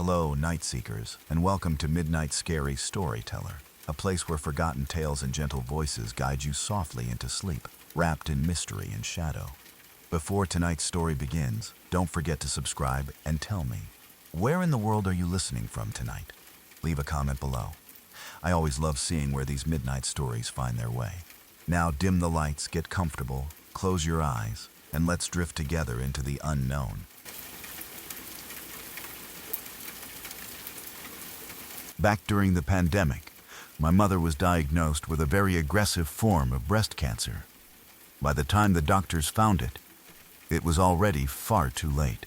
Hello, night seekers, and welcome to Midnight Scary Storyteller, a place where forgotten tales and gentle voices guide you softly into sleep, wrapped in mystery and shadow. Before tonight's story begins, don't forget to subscribe and tell me, where in the world are you listening from tonight? Leave a comment below. I always love seeing where these midnight stories find their way. Now dim the lights, get comfortable, close your eyes, and let's drift together into the unknown. Back during the pandemic, my mother was diagnosed with a very aggressive form of breast cancer. By the time the doctors found it, it was already far too late.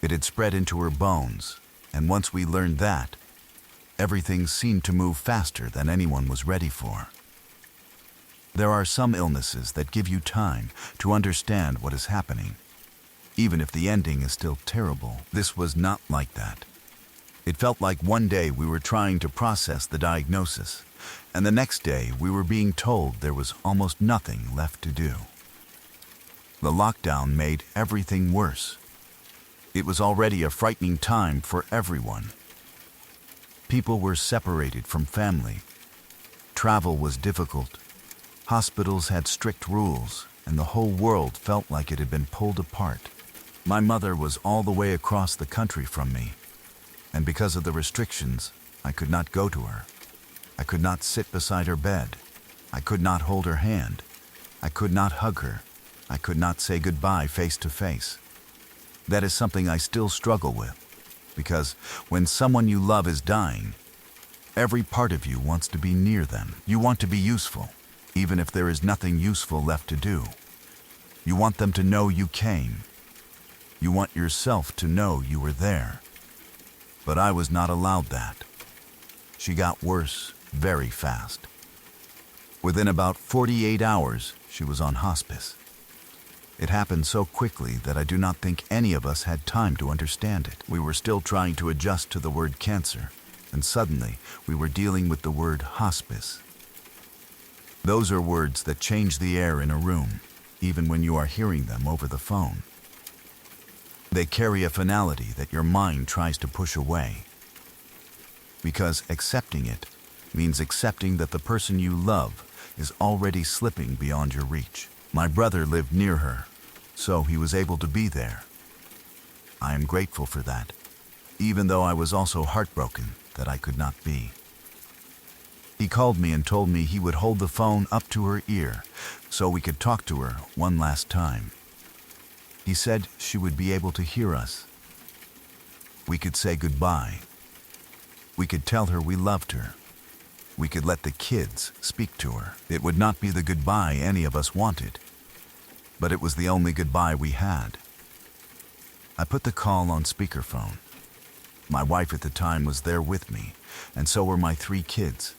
It had spread into her bones, and once we learned that, everything seemed to move faster than anyone was ready for. There are some illnesses that give you time to understand what is happening, even if the ending is still terrible. This was not like that. It felt like one day we were trying to process the diagnosis, and the next day we were being told there was almost nothing left to do. The lockdown made everything worse. It was already a frightening time for everyone. People were separated from family. Travel was difficult. Hospitals had strict rules, and the whole world felt like it had been pulled apart. My mother was all the way across the country from me, and because of the restrictions, I could not go to her. I could not sit beside her bed. I could not hold her hand. I could not hug her. I could not say goodbye face to face. That is something I still struggle with, because when someone you love is dying, every part of you wants to be near them. You want to be useful, even if there is nothing useful left to do. You want them to know you came. You want yourself to know you were there. But I was not allowed that. She got worse very fast. Within about 48 hours, she was on hospice. It happened so quickly that I do not think any of us had time to understand it. We were still trying to adjust to the word cancer, and suddenly we were dealing with the word hospice. Those are words that change the air in a room, even when you are hearing them over the phone. They carry a finality that your mind tries to push away. Because accepting it means accepting that the person you love is already slipping beyond your reach. My brother lived near her, so he was able to be there. I am grateful for that, even though I was also heartbroken that I could not be. He called me and told me he would hold the phone up to her ear so we could talk to her one last time. He said she would be able to hear us. We could say goodbye. We could tell her we loved her. We could let the kids speak to her. It would not be the goodbye any of us wanted, but it was the only goodbye we had. I put the call on speakerphone. My wife at the time was there with me, and so were my 3 kids.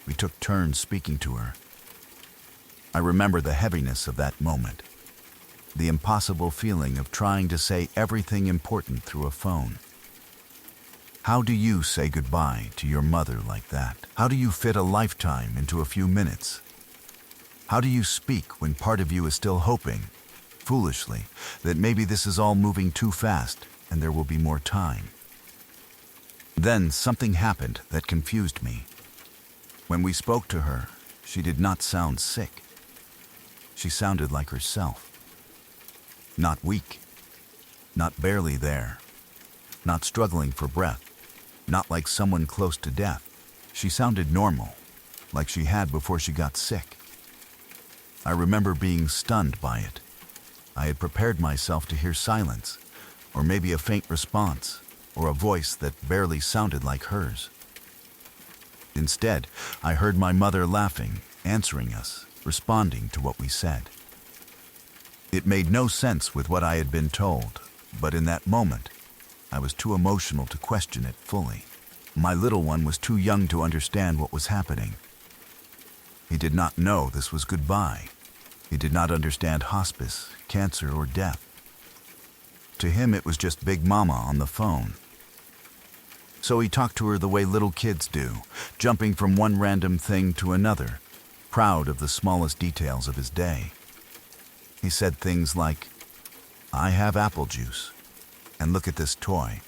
We took turns speaking to her. I remember the heaviness of that moment. The impossible feeling of trying to say everything important through a phone. How do you say goodbye to your mother like that? How do you fit a lifetime into a few minutes? How do you speak when part of you is still hoping, foolishly, that maybe this is all moving too fast and there will be more time? Then something happened that confused me. When we spoke to her, she did not sound sick. She sounded like herself. Not weak, not barely there, not struggling for breath, not like someone close to death. She sounded normal, like she had before she got sick. I remember being stunned by it. I had prepared myself to hear silence, or maybe a faint response, or a voice that barely sounded like hers. Instead, I heard my mother laughing, answering us, responding to what we said. It made no sense with what I had been told, but in that moment, I was too emotional to question it fully. My little one was too young to understand what was happening. He did not know this was goodbye. He did not understand hospice, cancer, or death. To him, it was just Big Mama on the phone. So he talked to her the way little kids do, jumping from one random thing to another, proud of the smallest details of his day. He said things like, "I have apple juice, and look at this toy.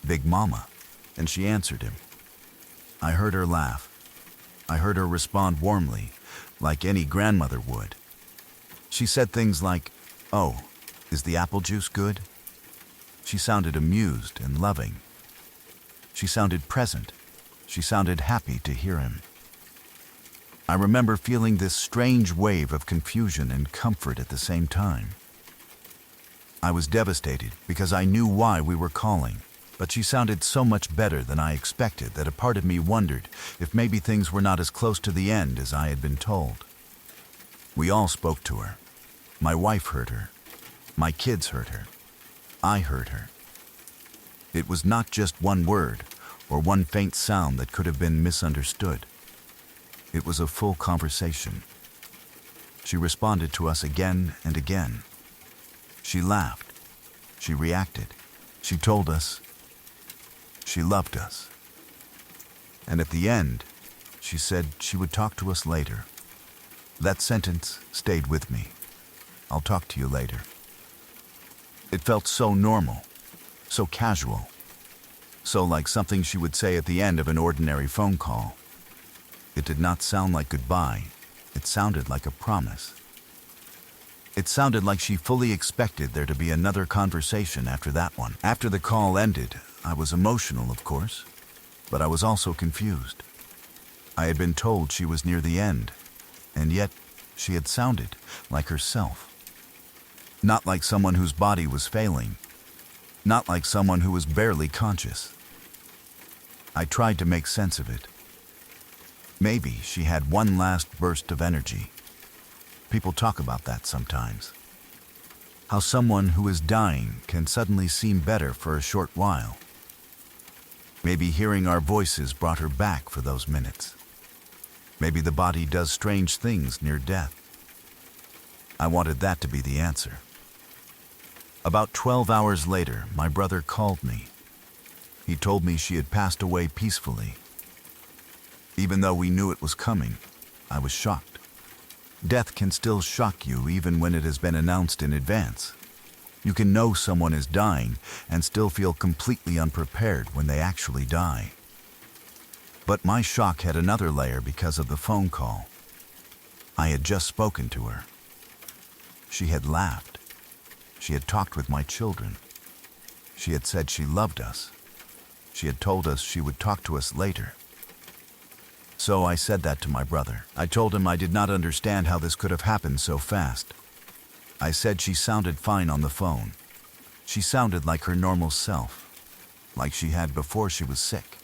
"Big Mama," and she answered him. I heard her laugh. I heard her respond warmly, like any grandmother would. She said things like, "Oh, is the apple juice good?" She sounded amused and loving. She sounded present. She sounded happy to hear him. I remember feeling this strange wave of confusion and comfort at the same time. I was devastated because I knew why we were calling, but she sounded so much better than I expected that a part of me wondered if maybe things were not as close to the end as I had been told. We all spoke to her. My wife heard her. My kids heard her. I heard her. It was not just one word or one faint sound that could have been misunderstood. It was a full conversation. She responded to us again and again. She laughed. She reacted. She told us she loved us. And at the end, she said she would talk to us later. That sentence stayed with me. "I'll talk to you later." It felt so normal, so casual, so like something she would say at the end of an ordinary phone call. It did not sound like goodbye. It sounded like a promise. It sounded like she fully expected there to be another conversation after that one. After the call ended, I was emotional, of course, but I was also confused. I had been told she was near the end, and yet she had sounded like herself. Not like someone whose body was failing, not like someone who was barely conscious. I tried to make sense of it. Maybe she had one last burst of energy. People talk about that sometimes. How someone who is dying can suddenly seem better for a short while. Maybe hearing our voices brought her back for those minutes. Maybe the body does strange things near death. I wanted that to be the answer. About 12 hours later, my brother called me. He told me she had passed away peacefully. Even though we knew it was coming, I was shocked. Death can still shock you even when it has been announced in advance. You can know someone is dying and still feel completely unprepared when they actually die. But my shock had another layer because of the phone call. I had just spoken to her. She had laughed. She had talked with my children. She had said she loved us. She had told us she would talk to us later. So I said that to my brother. I told him I did not understand how this could have happened so fast. I said she sounded fine on the phone. She sounded like her normal self, like she had before she was sick.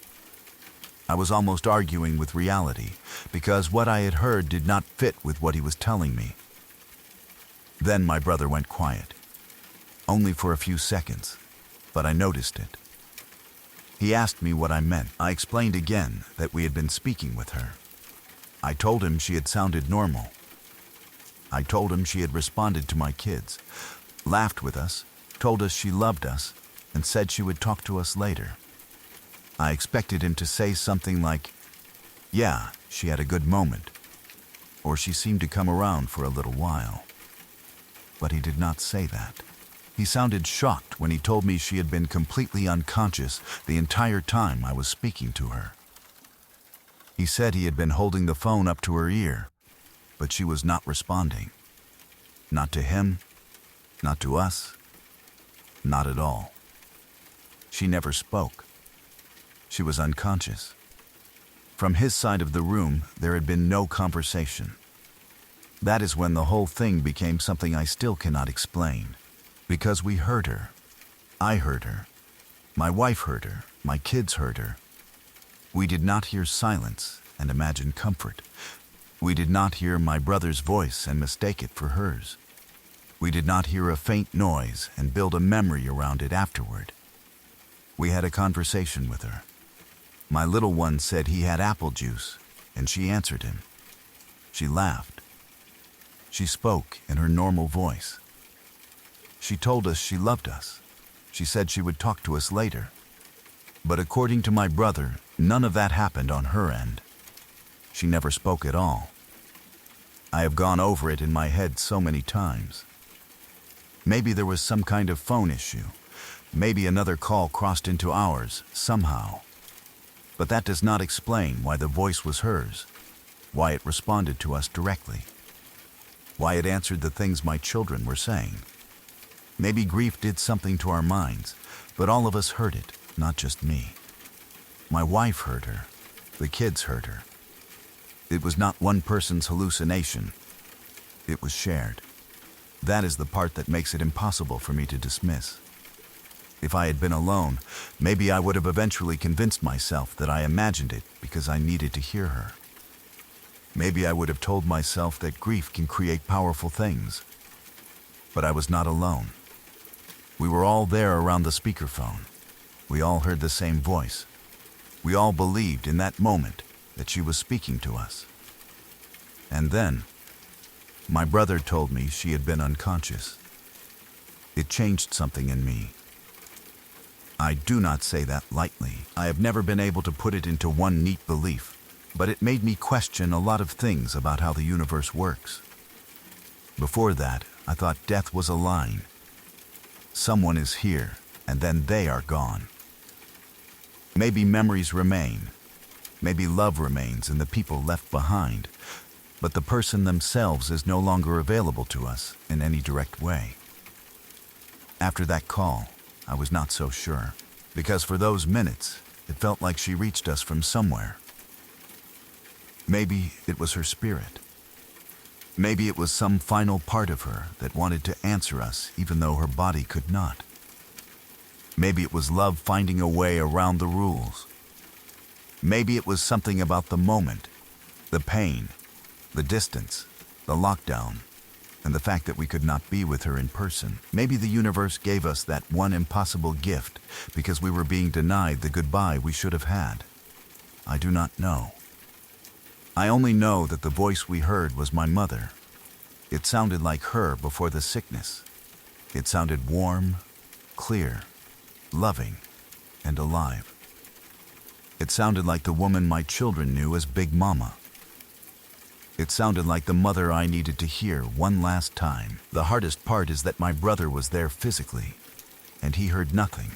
I was almost arguing with reality, because what I had heard did not fit with what he was telling me. Then my brother went quiet. Only for a few seconds, but I noticed it. He asked me what I meant. I explained again that we had been speaking with her. I told him she had sounded normal. I told him she had responded to my kids, laughed with us, told us she loved us, and said she would talk to us later. I expected him to say something like, "Yeah, she had a good moment," or "She seemed to come around for a little while." But he did not say that. He sounded shocked when he told me she had been completely unconscious the entire time I was speaking to her. He said he had been holding the phone up to her ear, but she was not responding. Not to him, not to us, not at all. She never spoke. She was unconscious. From his side of the room, there had been no conversation. That is when the whole thing became something I still cannot explain. Because we heard her. I heard her. My wife heard her. My kids heard her. We did not hear silence and imagine comfort. We did not hear my brother's voice and mistake it for hers. We did not hear a faint noise and build a memory around it afterward. We had a conversation with her. My little one said he had apple juice, and she answered him. She laughed. She spoke in her normal voice. She told us she loved us. She said she would talk to us later. But according to my brother, none of that happened on her end. She never spoke at all. I have gone over it in my head so many times. Maybe there was some kind of phone issue. Maybe another call crossed into ours, somehow. But that does not explain why the voice was hers, why it responded to us directly, why it answered the things my children were saying. Maybe grief did something to our minds, but all of us heard it, not just me. My wife heard her. The kids heard her. It was not one person's hallucination. It was shared. That is the part that makes it impossible for me to dismiss. If I had been alone, maybe I would have eventually convinced myself that I imagined it because I needed to hear her. Maybe I would have told myself that grief can create powerful things. But I was not alone. We were all there around the speakerphone. We all heard the same voice. We all believed in that moment that she was speaking to us. And then, my brother told me she had been unconscious. It changed something in me. I do not say that lightly. I have never been able to put it into one neat belief, but it made me question a lot of things about how the universe works. Before that, I thought death was a line. Someone is here, and then they are gone. Maybe memories remain. Maybe love remains in the people left behind, but the person themselves is no longer available to us in any direct way. After that call, I was not so sure, because for those minutes, it felt like she reached us from somewhere. Maybe it was her spirit. Maybe it was some final part of her that wanted to answer us even though her body could not. Maybe it was love finding a way around the rules. Maybe it was something about the moment, the pain, the distance, the lockdown, and the fact that we could not be with her in person. Maybe the universe gave us that one impossible gift because we were being denied the goodbye we should have had. I do not know. I only know that the voice we heard was my mother. It sounded like her before the sickness. It sounded warm, clear, loving, and alive. It sounded like the woman my children knew as Big Mama. It sounded like the mother I needed to hear one last time. The hardest part is that my brother was there physically, and he heard nothing.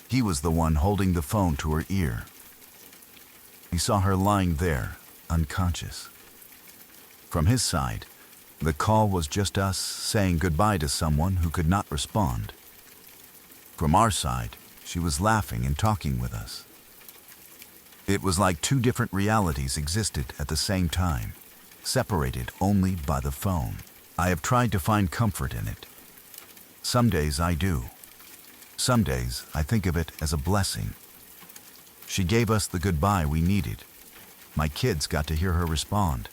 He was the one holding the phone to her ear. He saw her lying there, unconscious. From his side, the call was just us saying goodbye to someone who could not respond. From our side, she was laughing and talking with us. It was like two different realities existed at the same time, separated only by the phone. I have tried to find comfort in it. Some days I do. Some days I think of it as a blessing. She gave us the goodbye we needed. My kids got to hear her respond.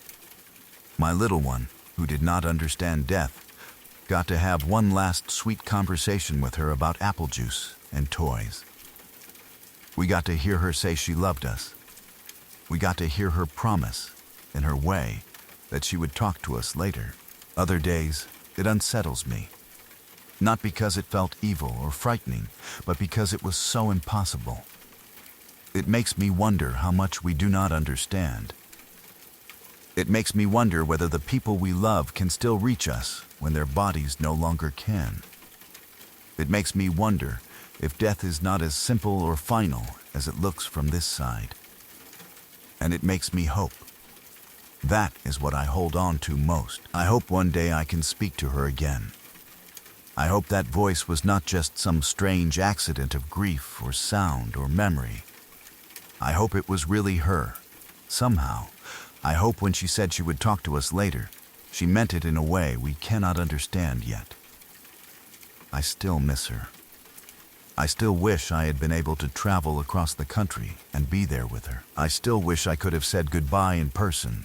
My little one, who did not understand death, got to have one last sweet conversation with her about apple juice and toys. We got to hear her say she loved us. We got to hear her promise, in her way, that she would talk to us later. Other days, it unsettles me. Not because it felt evil or frightening, but because it was so impossible. It makes me wonder how much we do not understand. It makes me wonder whether the people we love can still reach us when their bodies no longer can. It makes me wonder if death is not as simple or final as it looks from this side. And it makes me hope. That is what I hold on to most. I hope one day I can speak to her again. I hope that voice was not just some strange accident of grief or sound or memory. I hope it was really her. Somehow, I hope when she said she would talk to us later, she meant it in a way we cannot understand yet. I still miss her. I still wish I had been able to travel across the country and be there with her. I still wish I could have said goodbye in person,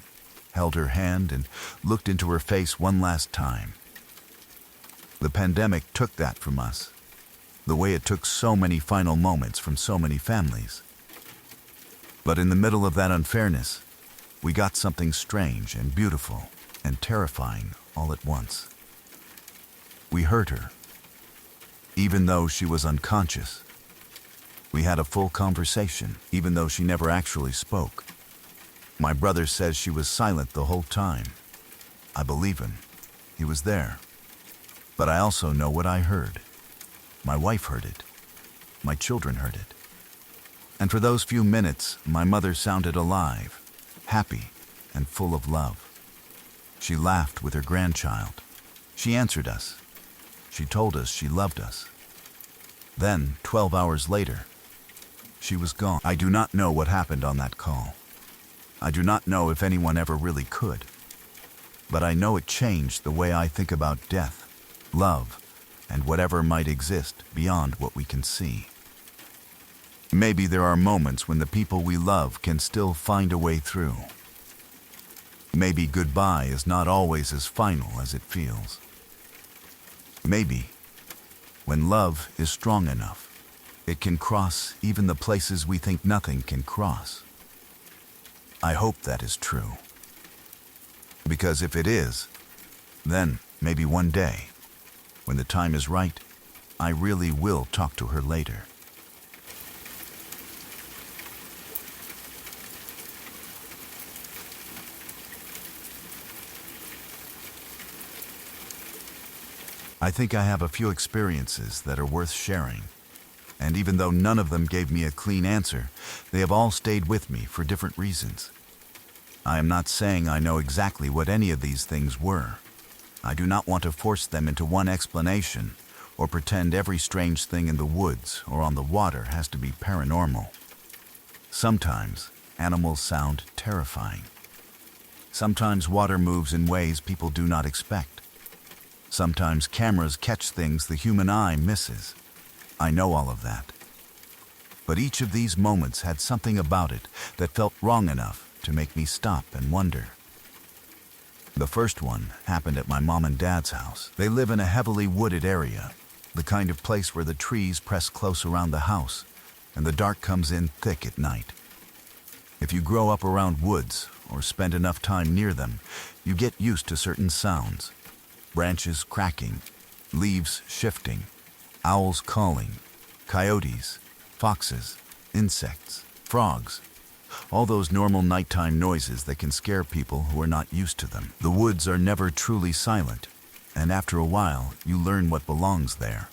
held her hand, and looked into her face one last time. The pandemic took that from us, the way it took so many final moments from so many families. But in the middle of that unfairness, we got something strange and beautiful and terrifying all at once. We heard her. Even though she was unconscious, we had a full conversation, even though she never actually spoke. My brother says she was silent the whole time. I believe him. He was there. But I also know what I heard. My wife heard it. My children heard it. And for those few minutes, my mother sounded alive, happy, and full of love. She laughed with her grandchild. She answered us. She told us she loved us. Then, 12 hours later, she was gone. I do not know what happened on that call. I do not know if anyone ever really could. But I know it changed the way I think about death, love, and whatever might exist beyond what we can see. Maybe there are moments when the people we love can still find a way through. Maybe goodbye is not always as final as it feels. Maybe, when love is strong enough, it can cross even the places we think nothing can cross. I hope that is true. Because if it is, then maybe one day, when the time is right, I really will talk to her later. I think I have a few experiences that are worth sharing. And even though none of them gave me a clean answer, they have all stayed with me for different reasons. I am not saying I know exactly what any of these things were. I do not want to force them into one explanation or pretend every strange thing in the woods or on the water has to be paranormal. Sometimes animals sound terrifying. Sometimes water moves in ways people do not expect. Sometimes cameras catch things the human eye misses. I know all of that. But each of these moments had something about it that felt wrong enough to make me stop and wonder. The first one happened at my mom and dad's house. They live in a heavily wooded area, the kind of place where the trees press close around the house and the dark comes in thick at night. If you grow up around woods or spend enough time near them, you get used to certain sounds. Branches cracking, leaves shifting, owls calling, coyotes, foxes, insects, frogs, all those normal nighttime noises that can scare people who are not used to them. The woods are never truly silent, and after a while, you learn what belongs there.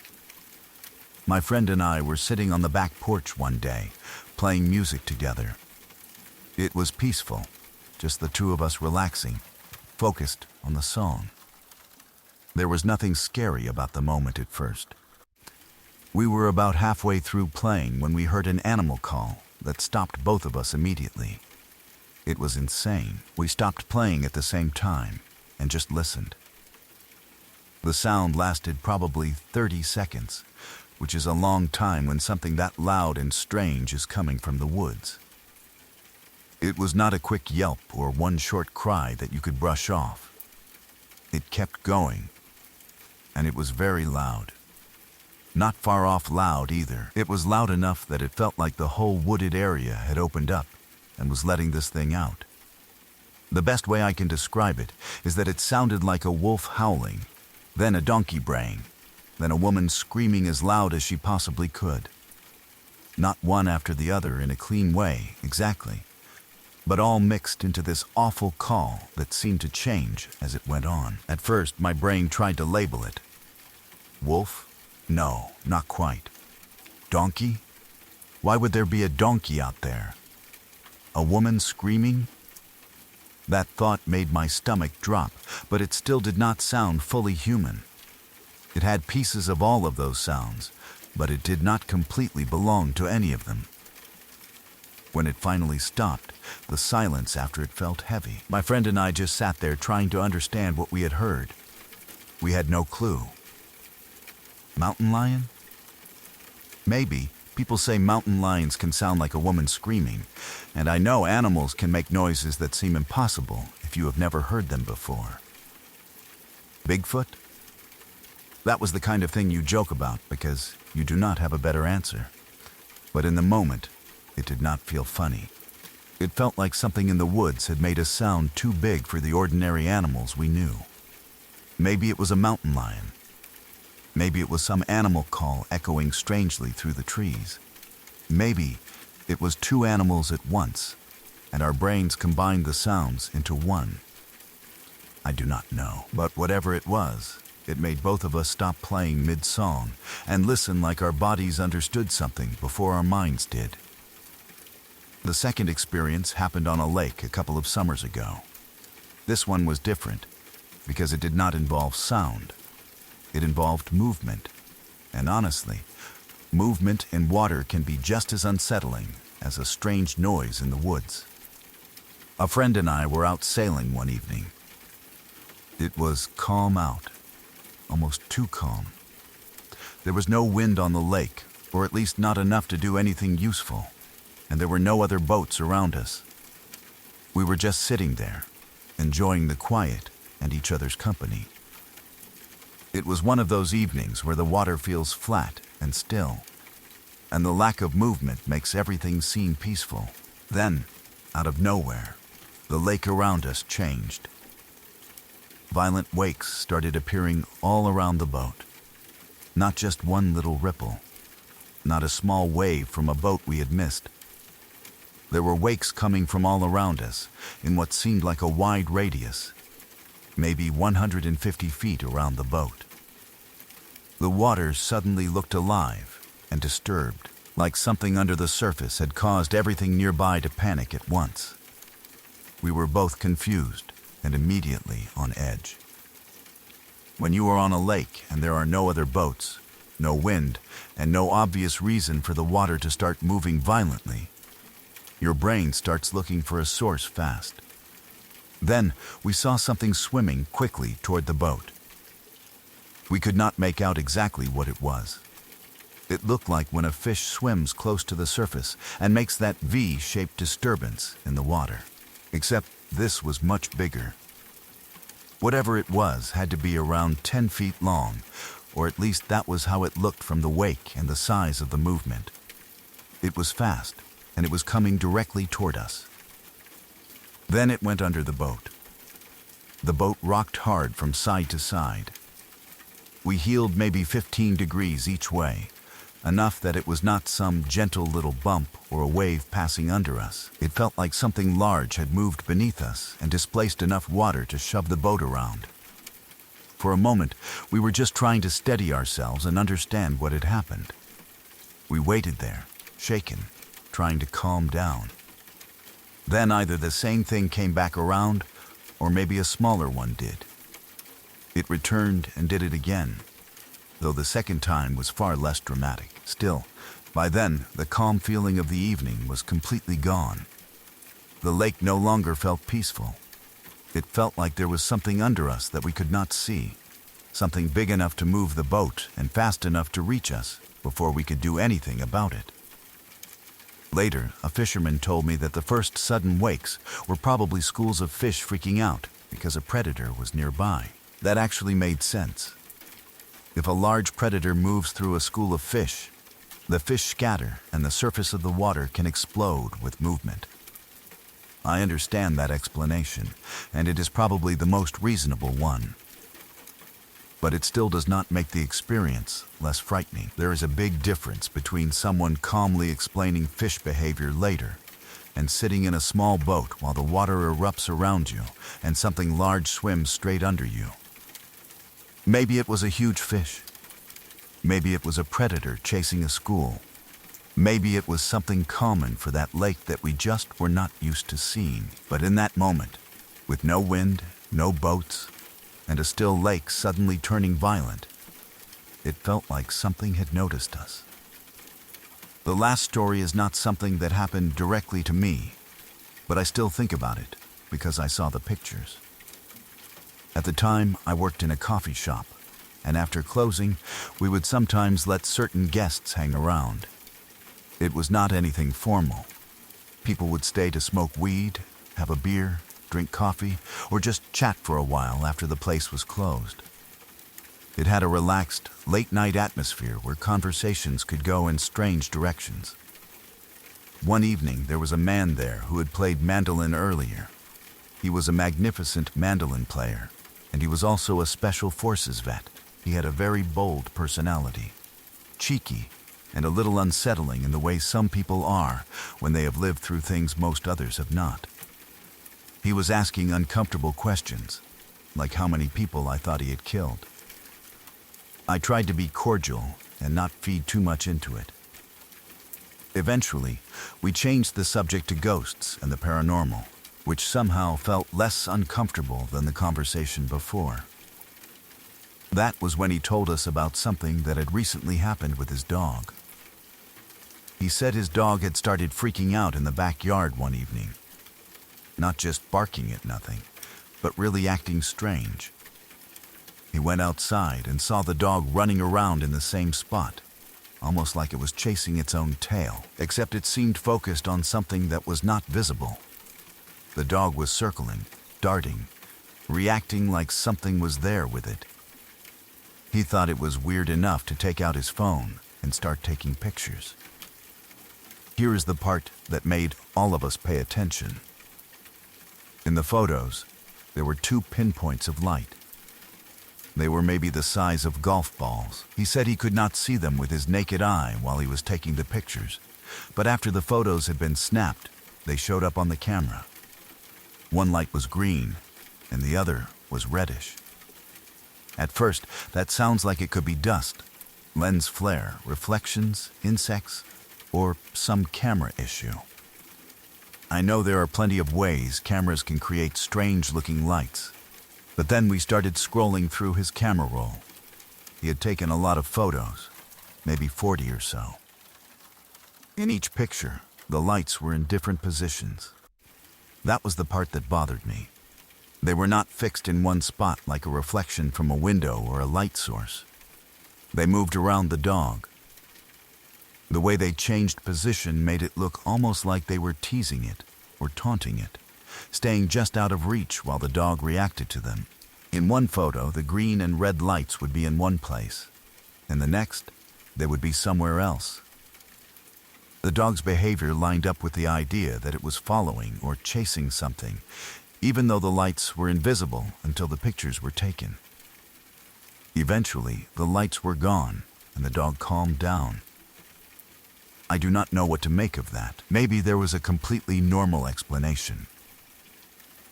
My friend and I were sitting on the back porch one day, playing music together. It was peaceful, just the two of us relaxing, focused on the song. There was nothing scary about the moment at first. We were about halfway through playing when we heard an animal call that stopped both of us immediately. It was insane. We stopped playing at the same time and just listened. The sound lasted probably 30 seconds, which is a long time when something that loud and strange is coming from the woods. It was not a quick yelp or one short cry that you could brush off. It kept going, and it was very loud. Not far off loud either. It was loud enough that it felt like the whole wooded area had opened up and was letting this thing out. The best way I can describe it is that it sounded like a wolf howling, then a donkey braying, then a woman screaming as loud as she possibly could. Not one after the other in a clean way, exactly, but all mixed into this awful call that seemed to change as it went on. At first, my brain tried to label it. Wolf? No, not quite. Donkey? Why would there be a donkey out there? A woman screaming? That thought made my stomach drop, but it still did not sound fully human. It had pieces of all of those sounds, but it did not completely belong to any of them. When it finally stopped, the silence after it felt heavy. My friend and I just sat there trying to understand what we had heard. We had no clue. Mountain lion? Maybe. People say mountain lions can sound like a woman screaming, and I know animals can make noises that seem impossible if you have never heard them before. Bigfoot? That was the kind of thing you joke about because you do not have a better answer. But in the moment, it did not feel funny. It felt like something in the woods had made a sound too big for the ordinary animals we knew. Maybe it was a mountain lion. Maybe it was some animal call echoing strangely through the trees. Maybe it was two animals at once, and our brains combined the sounds into one. I do not know, but whatever it was, It made both of us stop playing mid-song and listen like our bodies understood something before our minds did. The second experience happened on a lake a couple of summers ago. This one was different because it did not involve sound. It involved movement. And honestly, movement in water can be just as unsettling as a strange noise in the woods. A friend and I were out sailing one evening. It was calm out, almost too calm. There was no wind on the lake, or at least not enough to do anything useful, and there were no other boats around us. We were just sitting there, enjoying the quiet and each other's company. It was one of those evenings where the water feels flat and still, and the lack of movement makes everything seem peaceful. Then, out of nowhere, the lake around us changed. Violent wakes started appearing all around the boat. Not just one little ripple, not a small wave from a boat we had missed. There were wakes coming from all around us in what seemed like a wide radius, maybe 150 feet around the boat. The water suddenly looked alive and disturbed, like something under the surface had caused everything nearby to panic at once. We were both confused and immediately on edge. When you are on a lake and there are no other boats, no wind, and no obvious reason for the water to start moving violently, your brain starts looking for a source fast. Then we saw something swimming quickly toward the boat. We could not make out exactly what it was. It looked like when a fish swims close to the surface and makes that V-shaped disturbance in the water. Except this was much bigger. Whatever it was had to be around 10 feet long, or at least that was how it looked from the wake and the size of the movement. It was fast, and it was coming directly toward us. Then it went under the boat. The boat rocked hard from side to side. We heeled maybe 15 degrees each way, enough that it was not some gentle little bump or a wave passing under us. It felt like something large had moved beneath us and displaced enough water to shove the boat around. For a moment, we were just trying to steady ourselves and understand what had happened. We waited there, shaken, trying to calm down. Then either the same thing came back around, or maybe a smaller one did. It returned and did it again, though the second time was far less dramatic. Still, by then, the calm feeling of the evening was completely gone. The lake no longer felt peaceful. It felt like there was something under us that we could not see, something big enough to move the boat and fast enough to reach us before we could do anything about it. Later, a fisherman told me that the first sudden wakes were probably schools of fish freaking out because a predator was nearby. That actually made sense. If a large predator moves through a school of fish, the fish scatter and the surface of the water can explode with movement. I understand that explanation, and it is probably the most reasonable one. But it still does not make the experience less frightening. There is a big difference between someone calmly explaining fish behavior later and sitting in a small boat while the water erupts around you and something large swims straight under you. Maybe it was a huge fish. Maybe it was a predator chasing a school. Maybe it was something common for that lake that we just were not used to seeing. But in that moment, with no wind, no boats, and a still lake suddenly turning violent, it felt like something had noticed us. The last story is not something that happened directly to me, but I still think about it because I saw the pictures. At the time, I worked in a coffee shop, and after closing, we would sometimes let certain guests hang around. It was not anything formal. People would stay to smoke weed, have a beer, drink coffee, or just chat for a while after the place was closed. It had a relaxed, late-night atmosphere where conversations could go in strange directions. One evening, there was a man there who had played mandolin earlier. He was a magnificent mandolin player, and he was also a special forces vet. He had a very bold personality, cheeky, and a little unsettling in the way some people are when they have lived through things most others have not. He was asking uncomfortable questions, like how many people I thought he had killed. I tried to be cordial and not feed too much into it. Eventually, we changed the subject to ghosts and the paranormal, which somehow felt less uncomfortable than the conversation before. That was when he told us about something that had recently happened with his dog. He said his dog had started freaking out in the backyard one evening. Not just barking at nothing, but really acting strange. He went outside and saw the dog running around in the same spot, almost like it was chasing its own tail, except it seemed focused on something that was not visible. The dog was circling, darting, reacting like something was there with it. He thought it was weird enough to take out his phone and start taking pictures. Here is the part that made all of us pay attention. In the photos, there were 2 pinpoints of light. They were maybe the size of golf balls. He said he could not see them with his naked eye while he was taking the pictures, but after the photos had been snapped, they showed up on the camera. One light was green, and the other was reddish. At first, that sounds like it could be dust, lens flare, reflections, insects, or some camera issue. I know there are plenty of ways cameras can create strange-looking lights, but then we started scrolling through his camera roll. He had taken a lot of photos, maybe 40 or so. In each picture, the lights were in different positions. That was the part that bothered me. They were not fixed in one spot like a reflection from a window or a light source. They moved around the dog. The way they changed position made it look almost like they were teasing it or taunting it, staying just out of reach while the dog reacted to them. In one photo, the green and red lights would be in one place, and the next, they would be somewhere else. The dog's behavior lined up with the idea that it was following or chasing something, even though the lights were invisible until the pictures were taken. Eventually, the lights were gone, and the dog calmed down. I do not know what to make of that. Maybe there was a completely normal explanation.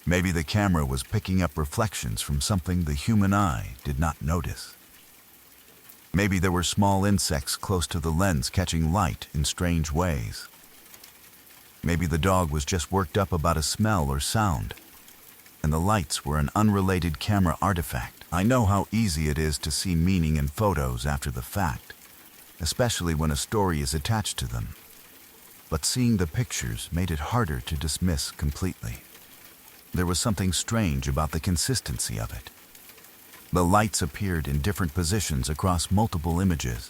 Maybe the camera was picking up reflections from something the human eye did not notice. Maybe there were small insects close to the lens catching light in strange ways. Maybe the dog was just worked up about a smell or sound, and the lights were an unrelated camera artifact. I know how easy it is to see meaning in photos after the fact, especially when a story is attached to them. But seeing the pictures made it harder to dismiss completely. There was something strange about the consistency of it. The lights appeared in different positions across multiple images,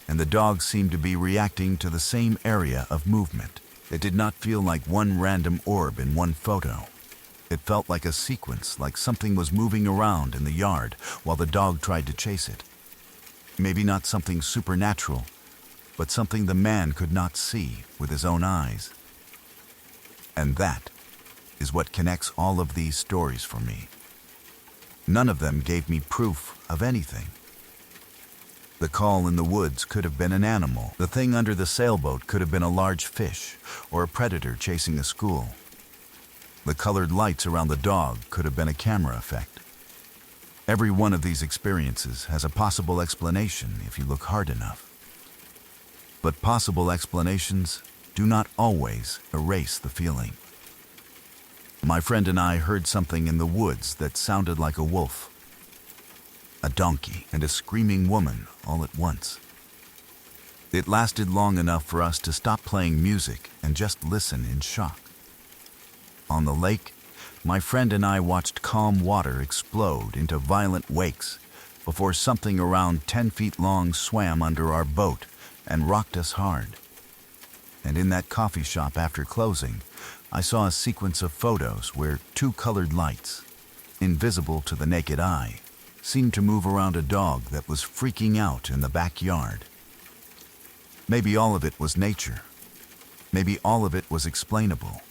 and the dog seemed to be reacting to the same area of movement. It did not feel like one random orb in one photo. It felt like a sequence, like something was moving around in the yard while the dog tried to chase it. Maybe not something supernatural, but something the man could not see with his own eyes. And that is what connects all of these stories for me. None of them gave me proof of anything. The call in the woods could have been an animal. The thing under the sailboat could have been a large fish or a predator chasing a school. The colored lights around the dog could have been a camera effect. Every one of these experiences has a possible explanation if you look hard enough. But possible explanations do not always erase the feeling. My friend and I heard something in the woods that sounded like a wolf, a donkey, and a screaming woman all at once. It lasted long enough for us to stop playing music and just listen in shock. On the lake, my friend and I watched calm water explode into violent wakes before something around 10 feet long swam under our boat and rocked us hard. And in that coffee shop after closing, I saw a sequence of photos where 2 colored lights, invisible to the naked eye, seemed to move around a dog that was freaking out in the backyard. Maybe all of it was nature. Maybe all of it was explainable.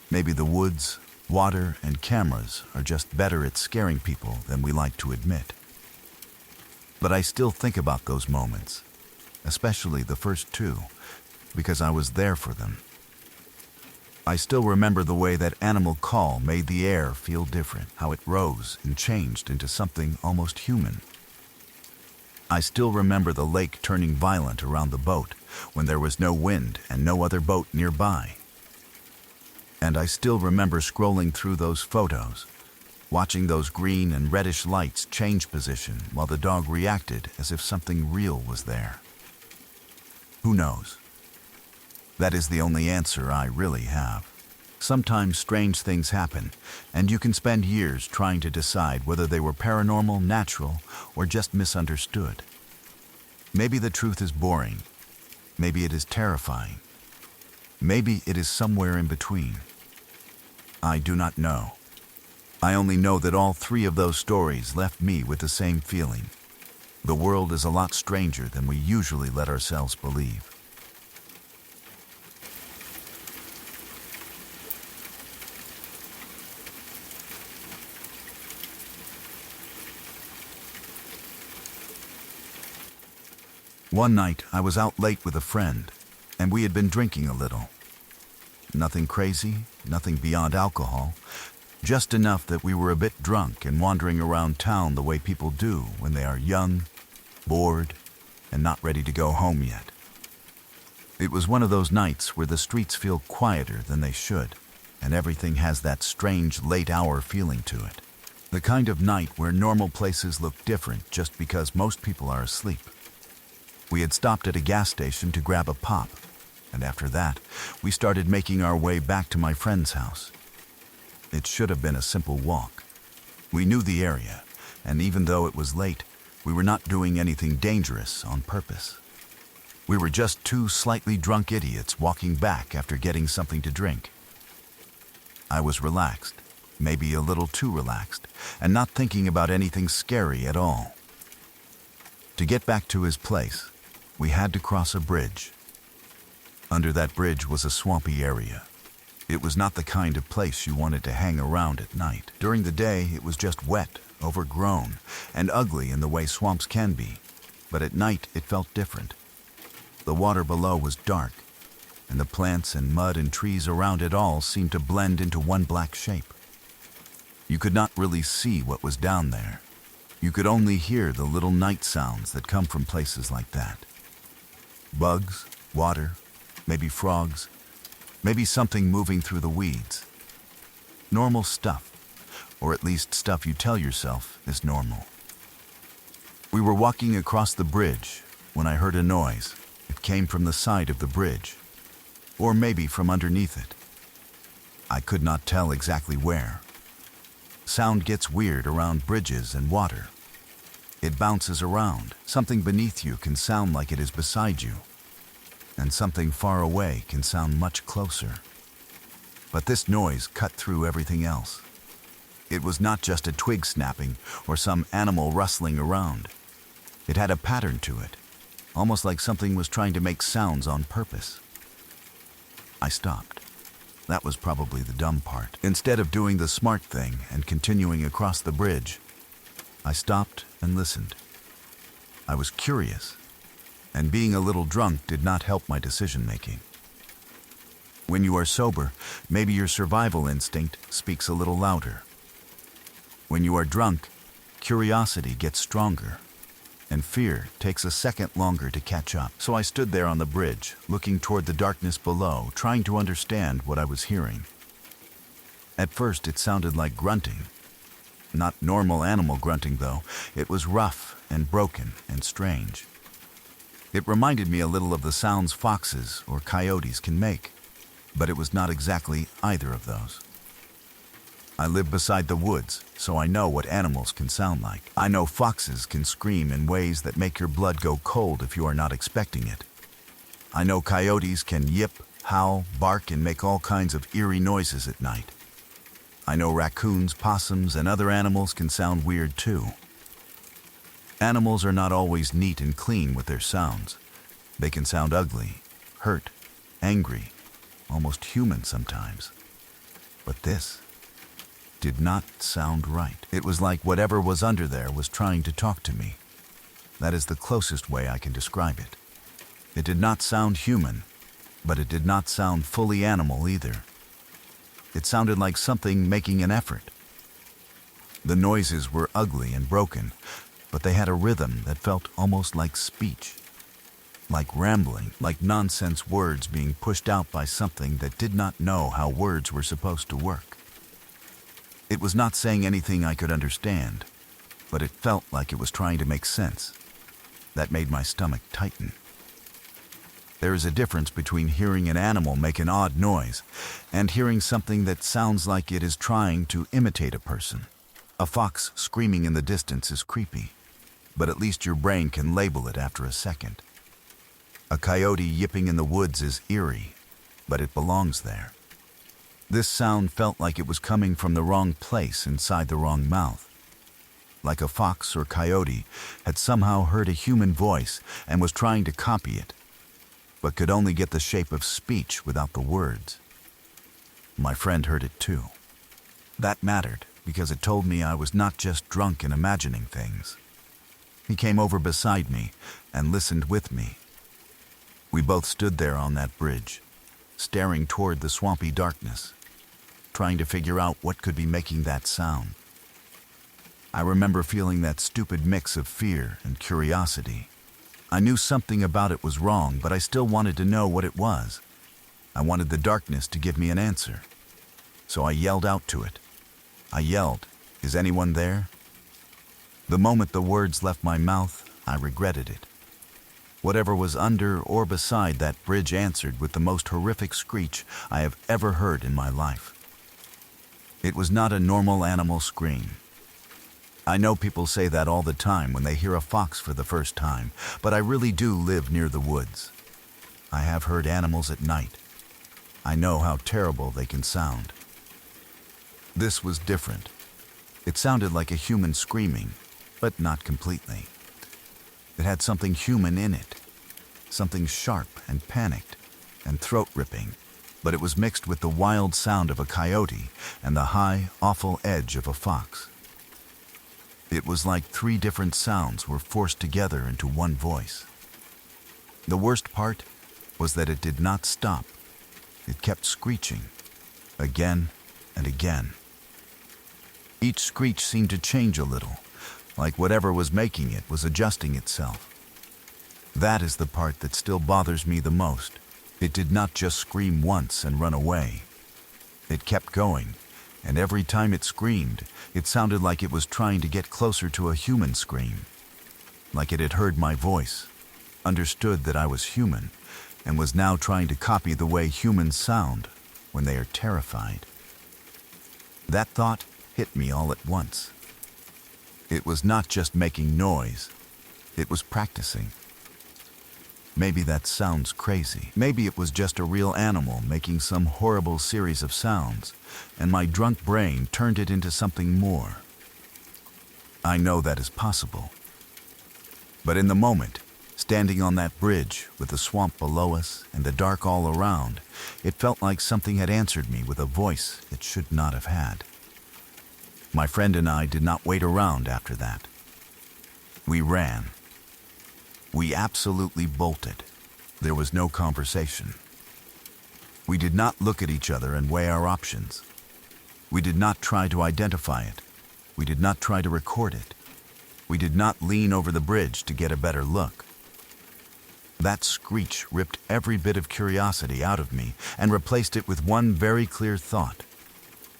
Maybe the woods, water, and cameras are just better at scaring people than we like to admit. But I still think about those moments, especially the first 2, because I was there for them. I still remember the way that animal call made the air feel different, how it rose and changed into something almost human. I still remember the lake turning violent around the boat when there was no wind and no other boat nearby. And I still remember scrolling through those photos, watching those green and reddish lights change position while the dog reacted as if something real was there. Who knows? That is the only answer I really have. Sometimes strange things happen, and you can spend years trying to decide whether they were paranormal, natural, or just misunderstood. Maybe the truth is boring. Maybe it is terrifying. Maybe it is somewhere in between. I do not know. I only know that all three of those stories left me with the same feeling. The world is a lot stranger than we usually let ourselves believe. One night, I was out late with a friend, and we had been drinking a little. Nothing crazy, nothing beyond alcohol, just enough that we were a bit drunk and wandering around town the way people do when they are young, bored, and not ready to go home yet. It was one of those nights where the streets feel quieter than they should, and everything has that strange late-hour feeling to it. The kind of night where normal places look different just because most people are asleep. We had stopped at a gas station to grab a pop, and after that, we started making our way back to my friend's house. It should have been a simple walk. We knew the area, and even though it was late, we were not doing anything dangerous on purpose. We were just two slightly drunk idiots walking back after getting something to drink. I was relaxed, maybe a little too relaxed, and not thinking about anything scary at all. To get back to his place, we had to cross a bridge. Under that bridge was a swampy area. It was not the kind of place you wanted to hang around at night. During the day, it was just wet, overgrown, and ugly in the way swamps can be. But at night, it felt different. The water below was dark, and the plants and mud and trees around it all seemed to blend into one black shape. You could not really see what was down there. You could only hear the little night sounds that come from places like that. Bugs, water, maybe frogs, maybe something moving through the weeds. Normal stuff, or at least stuff you tell yourself is normal. We were walking across the bridge when I heard a noise. It came from the side of the bridge, or maybe from underneath it. I could not tell exactly where. Sound gets weird around bridges and water. It bounces around. Something beneath you can sound like it is beside you, and something far away can sound much closer. But this noise cut through everything else. It was not just a twig snapping or some animal rustling around. It had a pattern to it, almost like something was trying to make sounds on purpose. I stopped. That was probably the dumb part. Instead of doing the smart thing and continuing across the bridge, I stopped and listened. I was curious, and being a little drunk did not help my decision-making. When you are sober, maybe your survival instinct speaks a little louder. When you are drunk, curiosity gets stronger, and fear takes a second longer to catch up. So I stood there on the bridge, looking toward the darkness below, trying to understand what I was hearing. At first, it sounded like grunting. Not normal animal grunting, though. It was rough and broken and strange. It reminded me a little of the sounds foxes or coyotes can make, but it was not exactly either of those. I live beside the woods, so I know what animals can sound like. I know foxes can scream in ways that make your blood go cold if you are not expecting it. I know coyotes can yip, howl, bark, and make all kinds of eerie noises at night. I know raccoons, possums, and other animals can sound weird too. Animals are not always neat and clean with their sounds. They can sound ugly, hurt, angry, almost human sometimes. But this did not sound right. It was like whatever was under there was trying to talk to me. That is the closest way I can describe it. It did not sound human, but it did not sound fully animal either. It sounded like something making an effort. The noises were ugly and broken, but they had a rhythm that felt almost like speech, like rambling, like nonsense words being pushed out by something that did not know how words were supposed to work. It was not saying anything I could understand, but it felt like it was trying to make sense. That made my stomach tighten. There is a difference between hearing an animal make an odd noise and hearing something that sounds like it is trying to imitate a person. A fox screaming in the distance is creepy, but at least your brain can label it after a second. A coyote yipping in the woods is eerie, but it belongs there. This sound felt like it was coming from the wrong place inside the wrong mouth. Like a fox or coyote had somehow heard a human voice and was trying to copy it, but could only get the shape of speech without the words. My friend heard it too. That mattered because it told me I was not just drunk and imagining things. He came over beside me and listened with me. We both stood there on that bridge, staring toward the swampy darkness, trying to figure out what could be making that sound. I remember feeling that stupid mix of fear and curiosity. I knew something about it was wrong, but I still wanted to know what it was. I wanted the darkness to give me an answer. So I yelled out to it. I yelled, "Is anyone there?" The moment the words left my mouth, I regretted it. Whatever was under or beside that bridge answered with the most horrific screech I have ever heard in my life. It was not a normal animal scream. I know people say that all the time when they hear a fox for the first time, but I really do live near the woods. I have heard animals at night. I know how terrible they can sound. This was different. It sounded like a human screaming, but not completely. It had something human in it, something sharp and panicked and throat-ripping, but it was mixed with the wild sound of a coyote and the high, awful edge of a fox. It was like three different sounds were forced together into one voice. The worst part was that it did not stop. It kept screeching, again and again. Each screech seemed to change a little, like whatever was making it was adjusting itself. That is the part that still bothers me the most. It did not just scream once and run away. It kept going, and every time it screamed, it sounded like it was trying to get closer to a human scream. Like it had heard my voice, understood that I was human, and was now trying to copy the way humans sound when they are terrified. That thought hit me all at once. It was not just making noise, it was practicing. Maybe that sounds crazy. Maybe it was just a real animal making some horrible series of sounds, and my drunk brain turned it into something more. I know that is possible. But in the moment, standing on that bridge with the swamp below us and the dark all around, it felt like something had answered me with a voice it should not have had. My friend and I did not wait around after that. We ran. We absolutely bolted. There was no conversation. We did not look at each other and weigh our options. We did not try to identify it. We did not try to record it. We did not lean over the bridge to get a better look. That screech ripped every bit of curiosity out of me and replaced it with one very clear thought: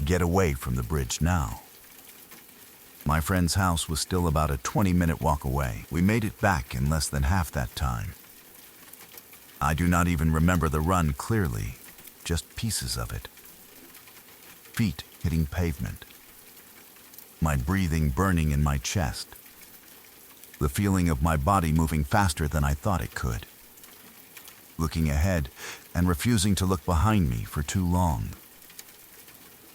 get away from the bridge now. My friend's house was still about a 20-minute walk away. We made it back in less than half that time. I do not even remember the run clearly, just pieces of it. Feet hitting pavement. My breathing burning in my chest. The feeling of my body moving faster than I thought it could. Looking ahead and refusing to look behind me for too long.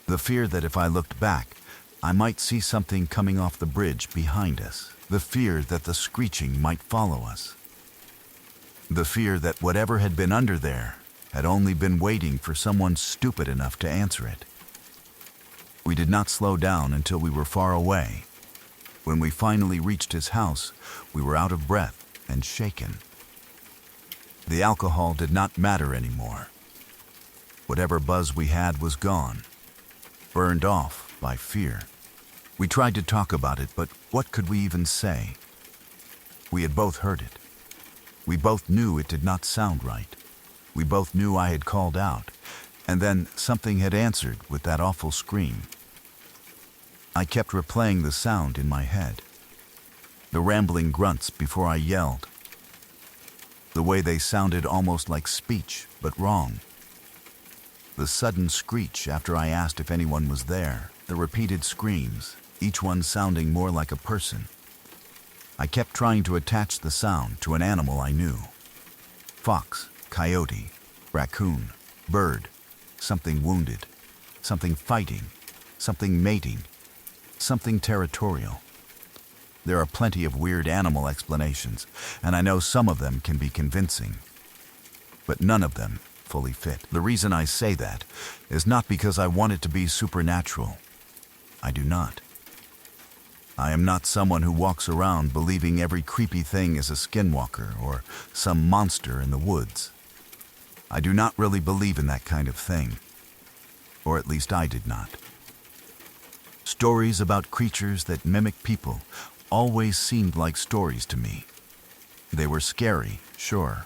The fear that if I looked back, I might see something coming off the bridge behind us. The fear that the screeching might follow us. The fear that whatever had been under there had only been waiting for someone stupid enough to answer it. We did not slow down until we were far away. When we finally reached his house, we were out of breath and shaken. The alcohol did not matter anymore. Whatever buzz we had was gone, burned off by fear. We tried to talk about it, but what could we even say? We had both heard it. We both knew it did not sound right. We both knew I had called out, and then something had answered with that awful scream. I kept replaying the sound in my head. The rambling grunts before I yelled. The way they sounded almost like speech, but wrong. The sudden screech after I asked if anyone was there. The repeated screams, each one sounding more like a person. I kept trying to attach the sound to an animal I knew. Fox, coyote, raccoon, bird, something wounded, something fighting, something mating, something territorial. There are plenty of weird animal explanations, and I know some of them can be convincing, but none of them fully fit. The reason I say that is not because I want it to be supernatural. I do not. I am not someone who walks around believing every creepy thing is a skinwalker or some monster in the woods. I do not really believe in that kind of thing, or at least I did not. Stories about creatures that mimic people always seemed like stories to me. They were scary, sure,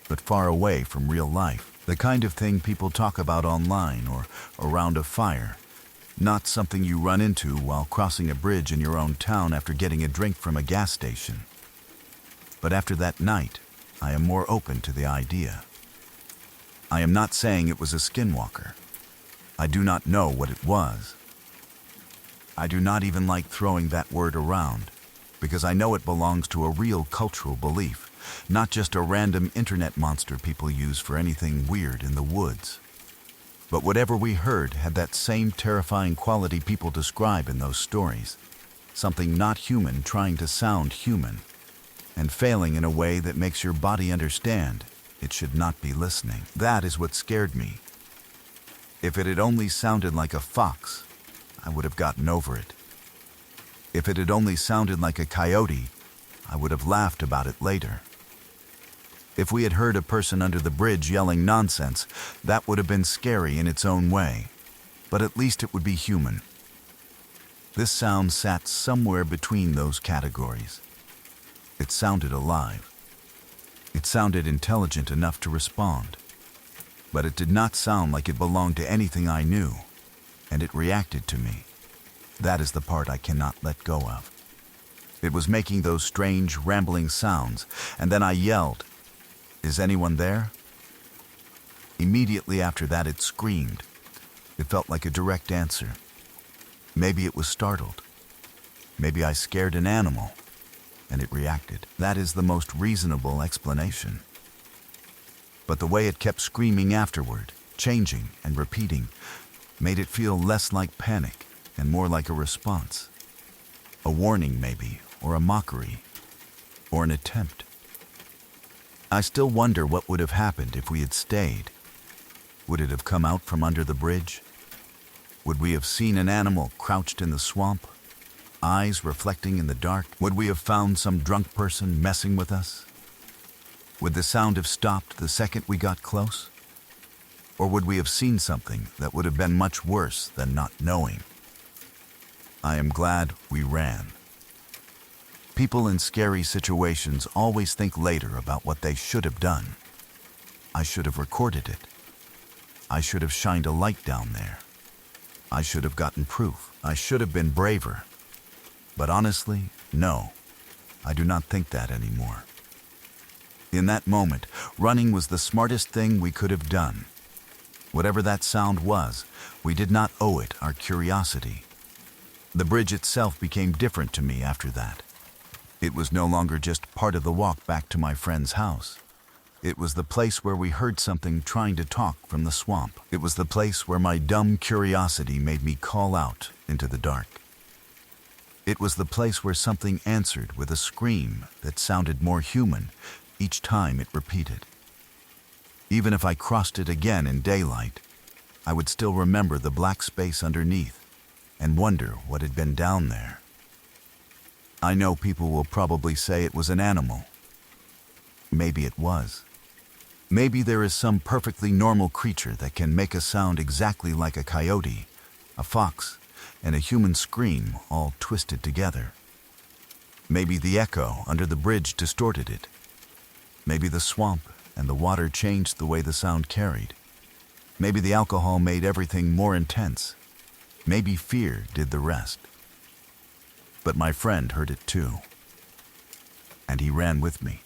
but far away from real life. The kind of thing people talk about online or around a fire, not something you run into while crossing a bridge in your own town after getting a drink from a gas station. But after that night, I am more open to the idea. I am not saying it was a skinwalker. I do not know what it was. I do not even like throwing that word around, because I know it belongs to a real cultural belief, not just a random internet monster people use for anything weird in the woods. But whatever we heard had that same terrifying quality people describe in those stories, something not human trying to sound human, and failing in a way that makes your body understand it should not be listening. That is what scared me. If it had only sounded like a fox, I would have gotten over it. If it had only sounded like a coyote, I would have laughed about it later. If we had heard a person under the bridge yelling nonsense, that would have been scary in its own way, but at least it would be human. This sound sat somewhere between those categories. It sounded alive. It sounded intelligent enough to respond, but it did not sound like it belonged to anything I knew, and it reacted to me. That is the part I cannot let go of. It was making those strange, rambling sounds, and then I yelled, "Is anyone there?" Immediately after that, it screamed. It felt like a direct answer. Maybe it was startled. Maybe I scared an animal, and it reacted. That is the most reasonable explanation. But the way it kept screaming afterward, changing and repeating, made it feel less like panic and more like a response. A warning maybe, or a mockery, or an attempt. I still wonder what would have happened if we had stayed. Would it have come out from under the bridge? Would we have seen an animal crouched in the swamp, eyes reflecting in the dark? Would we have found some drunk person messing with us? Would the sound have stopped the second we got close? Or would we have seen something that would have been much worse than not knowing? I am glad we ran. People in scary situations always think later about what they should have done. I should have recorded it. I should have shined a light down there. I should have gotten proof. I should have been braver. But honestly, no, I do not think that anymore. In that moment, running was the smartest thing we could have done. Whatever that sound was, we did not owe it our curiosity. The bridge itself became different to me after that. It was no longer just part of the walk back to my friend's house. It was the place where we heard something trying to talk from the swamp. It was the place where my dumb curiosity made me call out into the dark. It was the place where something answered with a scream that sounded more human each time it repeated. Even if I crossed it again in daylight, I would still remember the black space underneath and wonder what had been down there. I know people will probably say it was an animal. Maybe it was. Maybe there is some perfectly normal creature that can make a sound exactly like a coyote, a fox, and a human scream all twisted together. Maybe the echo under the bridge distorted it. Maybe the swamp and the water changed the way the sound carried. Maybe the alcohol made everything more intense. Maybe fear did the rest. But my friend heard it too. And he ran with me.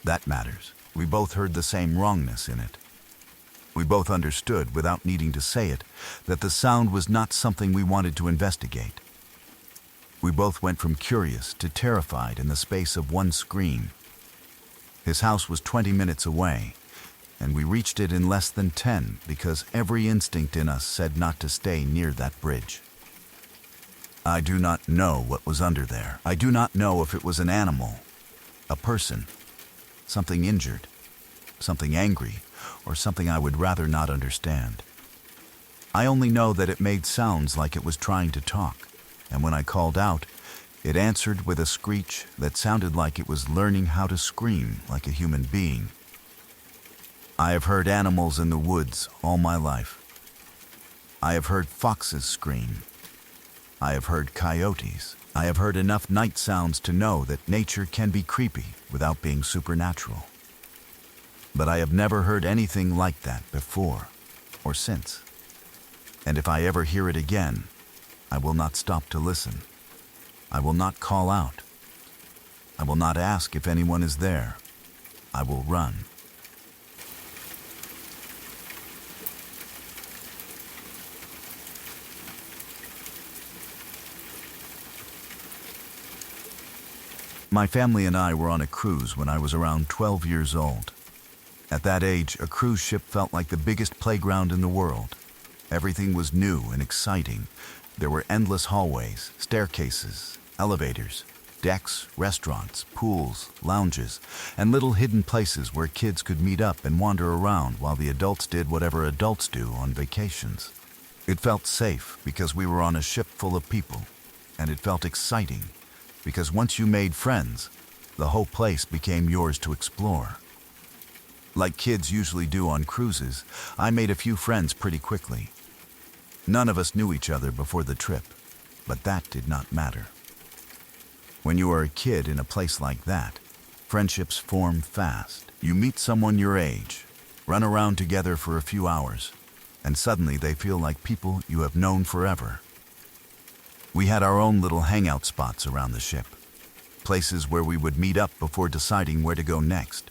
That matters. We both heard the same wrongness in it. We both understood, without needing to say it, that the sound was not something we wanted to investigate. We both went from curious to terrified in the space of one scream. His house was 20 minutes away, and we reached it in less than 10 because every instinct in us said not to stay near that bridge. I do not know what was under there. I do not know if it was an animal, a person, something injured, something angry, or something I would rather not understand. I only know that it made sounds like it was trying to talk, and when I called out, it answered with a screech that sounded like it was learning how to scream like a human being. I have heard animals in the woods all my life. I have heard foxes scream. I have heard coyotes. I have heard enough night sounds to know that nature can be creepy without being supernatural. But I have never heard anything like that before or since. And if I ever hear it again, I will not stop to listen. I will not call out. I will not ask if anyone is there. I will run. My family and I were on a cruise when I was around 12 years old. At that age, a cruise ship felt like the biggest playground in the world. Everything was new and exciting. There were endless hallways, staircases, elevators, decks, restaurants, pools, lounges, and little hidden places where kids could meet up and wander around while the adults did whatever adults do on vacations. It felt safe because we were on a ship full of people, and it felt exciting because once you made friends, the whole place became yours to explore. Like kids usually do on cruises, I made a few friends pretty quickly. None of us knew each other before the trip, but that did not matter. When you are a kid in a place like that, friendships form fast. You meet someone your age, run around together for a few hours, and suddenly they feel like people you have known forever. We had our own little hangout spots around the ship, places where we would meet up before deciding where to go next.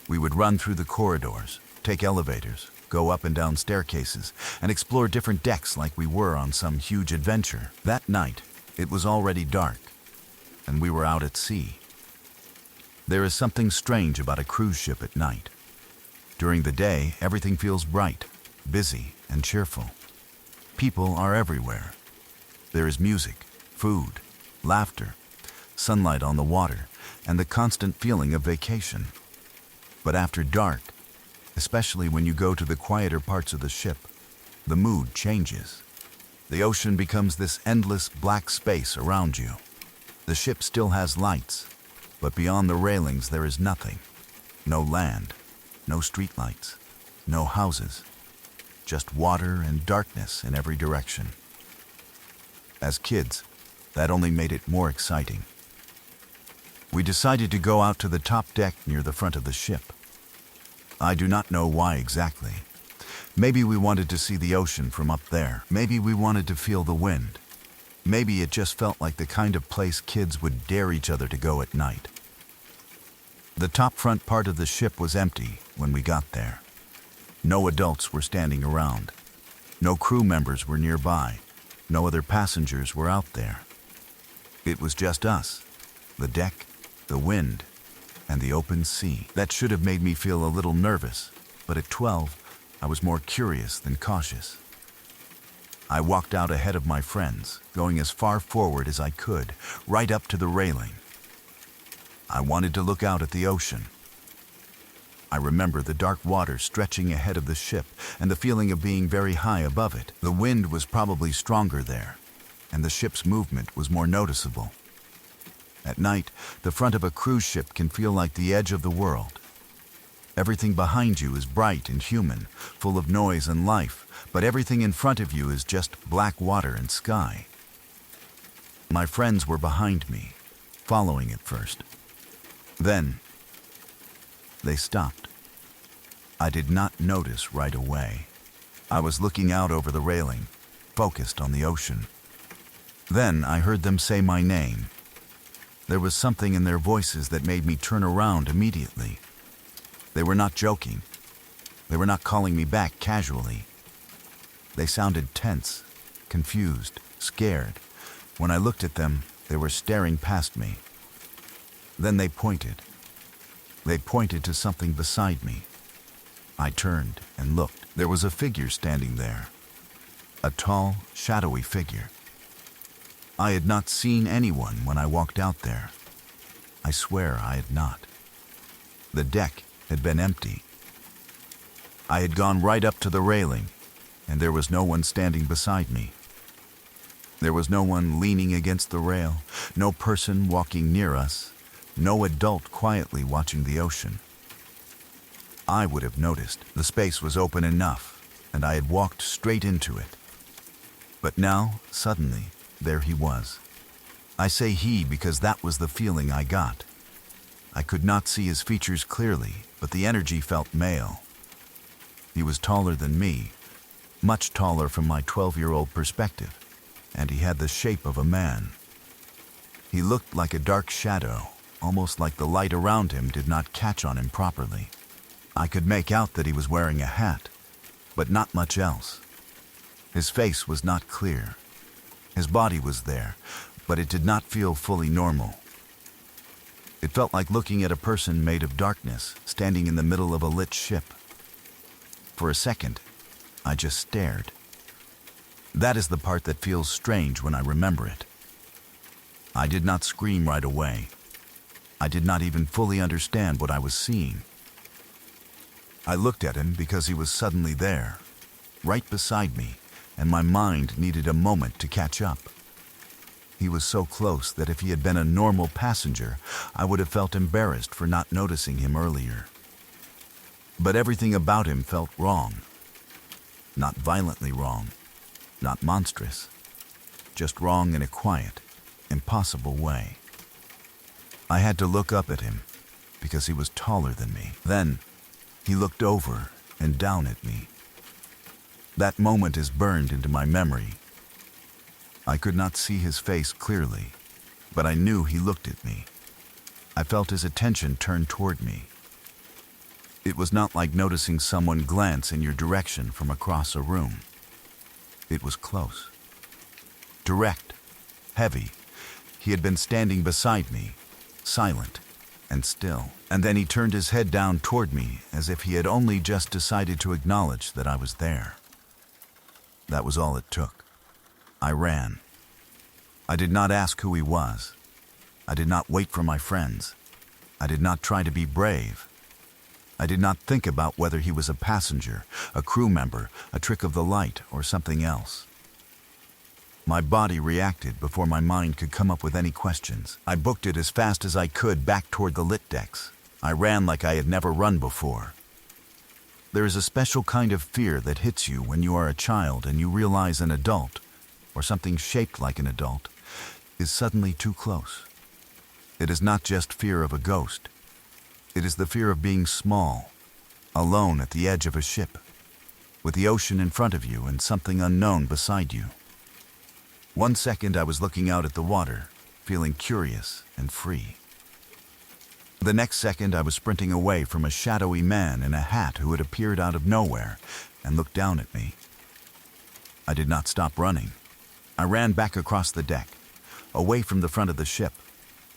We would run through the corridors, take elevators, go up and down staircases, and explore different decks like we were on some huge adventure. That night, it was already dark, and we were out at sea. There is something strange about a cruise ship at night. During the day, everything feels bright, busy, and cheerful. People are everywhere. There is music, food, laughter, sunlight on the water, and the constant feeling of vacation. But after dark, especially when you go to the quieter parts of the ship, the mood changes. The ocean becomes this endless black space around you. The ship still has lights, but beyond the railings there is nothing. No land, no streetlights, no houses, just water and darkness in every direction. As kids, that only made it more exciting. We decided to go out to the top deck near the front of the ship. I do not know why exactly. Maybe we wanted to see the ocean from up there. Maybe we wanted to feel the wind. Maybe it just felt like the kind of place kids would dare each other to go at night. The top front part of the ship was empty when we got there. No adults were standing around. No crew members were nearby. No other passengers were out there. It was just us, the deck, the wind, and the open sea. That should have made me feel a little nervous, but at 12, I was more curious than cautious. I walked out ahead of my friends, going as far forward as I could, right up to the railing. I wanted to look out at the ocean. I remember the dark water stretching ahead of the ship and the feeling of being very high above it. The wind was probably stronger there, and the ship's movement was more noticeable. At night, the front of a cruise ship can feel like the edge of the world. Everything behind you is bright and human, full of noise and life, but everything in front of you is just black water and sky. My friends were behind me, following it first. Then, they stopped. I did not notice right away. I was looking out over the railing, focused on the ocean. Then I heard them say my name. There was something in their voices that made me turn around immediately. They were not joking. They were not calling me back casually. They sounded tense, confused, scared. When I looked at them, they were staring past me. Then they pointed. They pointed to something beside me. I turned and looked. There was a figure standing there. A tall, shadowy figure. I had not seen anyone when I walked out there. I swear I had not. The deck had been empty. I had gone right up to the railing, and there was no one standing beside me. There was no one leaning against the rail, no person walking near us, no adult quietly watching the ocean. I would have noticed. The space was open enough, and I had walked straight into it. But now, suddenly, there he was. I say he because that was the feeling I got. I could not see his features clearly, but the energy felt male. He was taller than me, much taller from my 12-year-old perspective, and he had the shape of a man. He looked like a dark shadow, almost like the light around him did not catch on him properly. I could make out that he was wearing a hat, but not much else. His face was not clear. His body was there, but it did not feel fully normal. It felt like looking at a person made of darkness, standing in the middle of a lit ship. For a second, I just stared. That is the part that feels strange when I remember it. I did not scream right away. I did not even fully understand what I was seeing. I looked at him because he was suddenly there, right beside me, and my mind needed a moment to catch up. He was so close that if he had been a normal passenger, I would have felt embarrassed for not noticing him earlier. But everything about him felt wrong. Not violently wrong, not monstrous, just wrong in a quiet, impossible way. I had to look up at him because he was taller than me. Then, he looked over and down at me. That moment is burned into my memory. I could not see his face clearly, but I knew he looked at me. I felt his attention turn toward me. It was not like noticing someone glance in your direction from across a room. It was close. Direct, heavy. He had been standing beside me, silent and still. And then he turned his head down toward me as if he had only just decided to acknowledge that I was there. That was all it took. I ran. I did not ask who he was. I did not wait for my friends. I did not try to be brave. I did not think about whether he was a passenger, a crew member, a trick of the light, or something else. My body reacted before my mind could come up with any questions. I booked it as fast as I could back toward the lit decks. I ran like I had never run before. There is a special kind of fear that hits you when you are a child and you realize an adult, or something shaped like an adult, is suddenly too close. It is not just fear of a ghost. It is the fear of being small, alone at the edge of a ship, with the ocean in front of you and something unknown beside you. 1 second I was looking out at the water, feeling curious and free. The next second I was sprinting away from a shadowy man in a hat who had appeared out of nowhere and looked down at me. I did not stop running. I ran back across the deck, away from the front of the ship,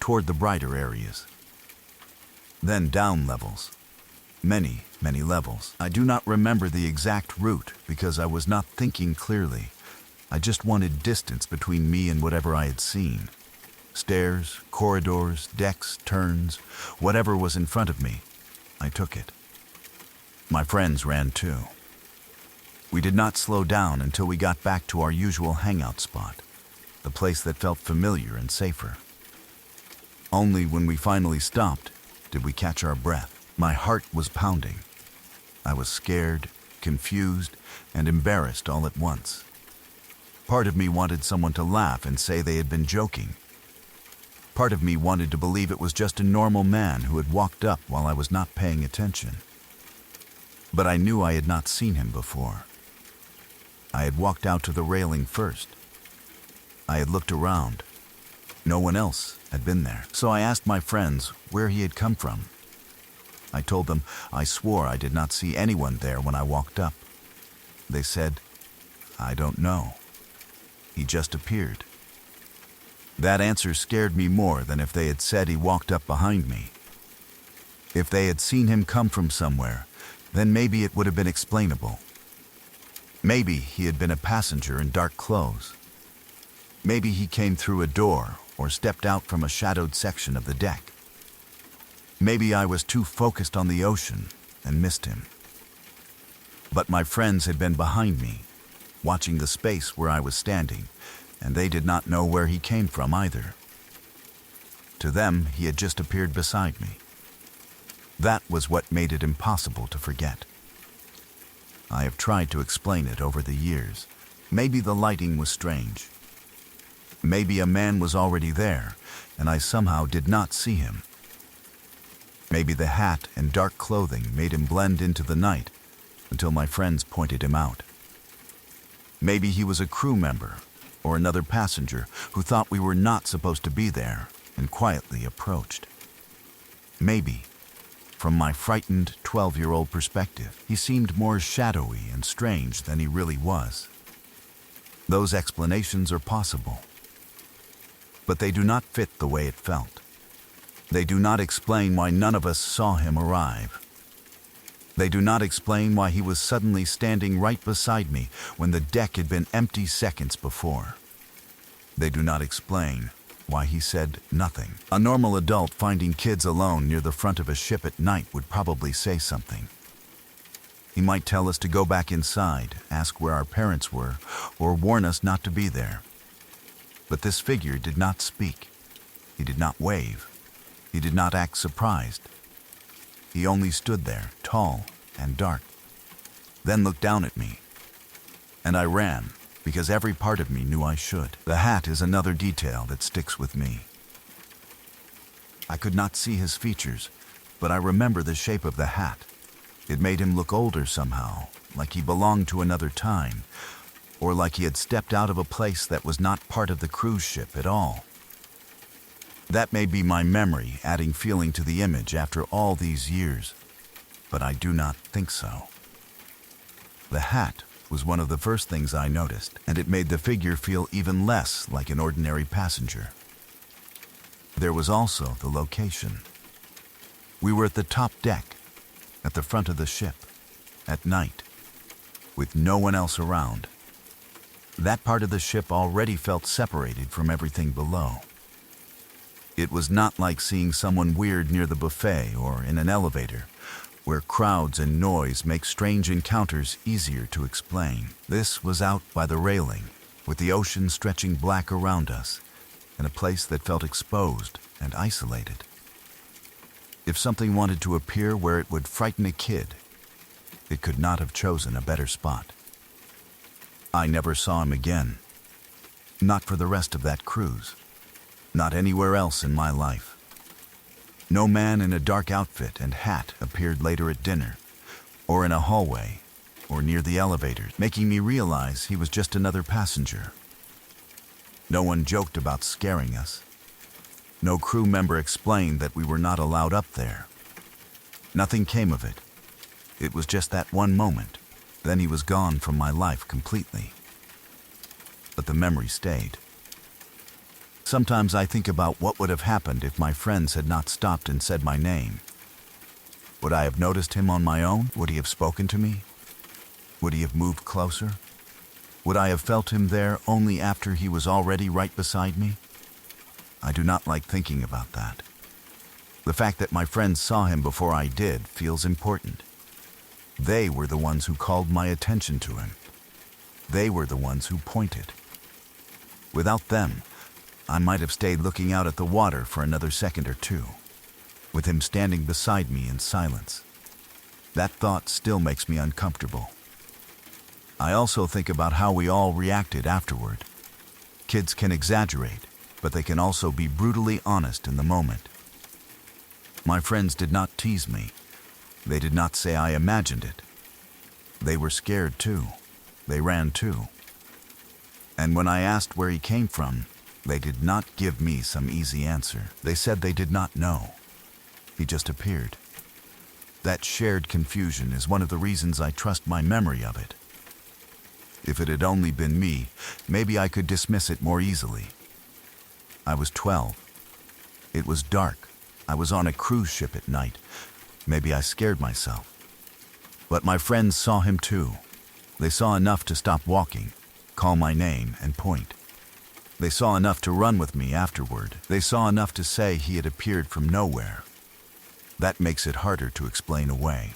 toward the brighter areas. Then down levels. Many, many levels. I do not remember the exact route because I was not thinking clearly. I just wanted distance between me and whatever I had seen. Stairs, corridors, decks, turns, whatever was in front of me, I took it. My friends ran too. We did not slow down until we got back to our usual hangout spot, the place that felt familiar and safer. Only when we finally stopped did we catch our breath. My heart was pounding. I was scared, confused, and embarrassed all at once. Part of me wanted someone to laugh and say they had been joking. Part of me wanted to believe it was just a normal man who had walked up while I was not paying attention. But I knew I had not seen him before. I had walked out to the railing first. I had looked around. No one else had been there. So I asked my friends where he had come from. I told them I swore I did not see anyone there when I walked up. They said, "I don't know. He just appeared." That answer scared me more than if they had said he walked up behind me. If they had seen him come from somewhere, then maybe it would have been explainable. Maybe he had been a passenger in dark clothes. Maybe he came through a door or stepped out from a shadowed section of the deck. Maybe I was too focused on the ocean and missed him. But my friends had been behind me, watching the space where I was standing, and they did not know where he came from either. To them, he had just appeared beside me. That was what made it impossible to forget. I have tried to explain it over the years. Maybe the lighting was strange. Maybe a man was already there, and I somehow did not see him. Maybe the hat and dark clothing made him blend into the night until my friends pointed him out. Maybe he was a crew member or another passenger who thought we were not supposed to be there and quietly approached. Maybe, from my frightened 12-year-old perspective, he seemed more shadowy and strange than he really was. Those explanations are possible, but they do not fit the way it felt. They do not explain why none of us saw him arrive. They do not explain why he was suddenly standing right beside me when the deck had been empty seconds before. They do not explain why he said nothing. A normal adult finding kids alone near the front of a ship at night would probably say something. He might tell us to go back inside, ask where our parents were, or warn us not to be there. But this figure did not speak. He did not wave. He did not act surprised. He only stood there, tall and dark, then looked down at me. And I ran, because every part of me knew I should. The hat is another detail that sticks with me. I could not see his features, but I remember the shape of the hat. It made him look older somehow, like he belonged to another time, or like he had stepped out of a place that was not part of the cruise ship at all. That may be my memory adding feeling to the image after all these years, but I do not think so. The hat was one of the first things I noticed, and it made the figure feel even less like an ordinary passenger. There was also the location. We were at the top deck, at the front of the ship, at night, with no one else around. That part of the ship already felt separated from everything below. It was not like seeing someone weird near the buffet or in an elevator, where crowds and noise make strange encounters easier to explain. This was out by the railing, with the ocean stretching black around us, in a place that felt exposed and isolated. If something wanted to appear where it would frighten a kid, it could not have chosen a better spot. I never saw him again. Not for the rest of that cruise. Not anywhere else in my life. No man in a dark outfit and hat appeared later at dinner, or in a hallway, or near the elevators, making me realize he was just another passenger. No one joked about scaring us. No crew member explained that we were not allowed up there. Nothing came of it. It was just that one moment. Then he was gone from my life completely. But the memory stayed. Sometimes I think about what would have happened if my friends had not stopped and said my name. Would I have noticed him on my own? Would he have spoken to me? Would he have moved closer? Would I have felt him there only after he was already right beside me? I do not like thinking about that. The fact that my friends saw him before I did feels important. They were the ones who called my attention to him. They were the ones who pointed. Without them, I might have stayed looking out at the water for another second or two, with him standing beside me in silence. That thought still makes me uncomfortable. I also think about how we all reacted afterward. Kids can exaggerate, but they can also be brutally honest in the moment. My friends did not tease me. They did not say I imagined it. They were scared too. They ran too. And when I asked where he came from, they did not give me some easy answer. They said they did not know. He just appeared. That shared confusion is one of the reasons I trust my memory of it. If it had only been me, maybe I could dismiss it more easily. I was 12. It was dark. I was on a cruise ship at night. Maybe I scared myself. But my friends saw him too. They saw enough to stop walking, call my name, and point. They saw enough to run with me afterward. They saw enough to say he had appeared from nowhere. That makes it harder to explain away.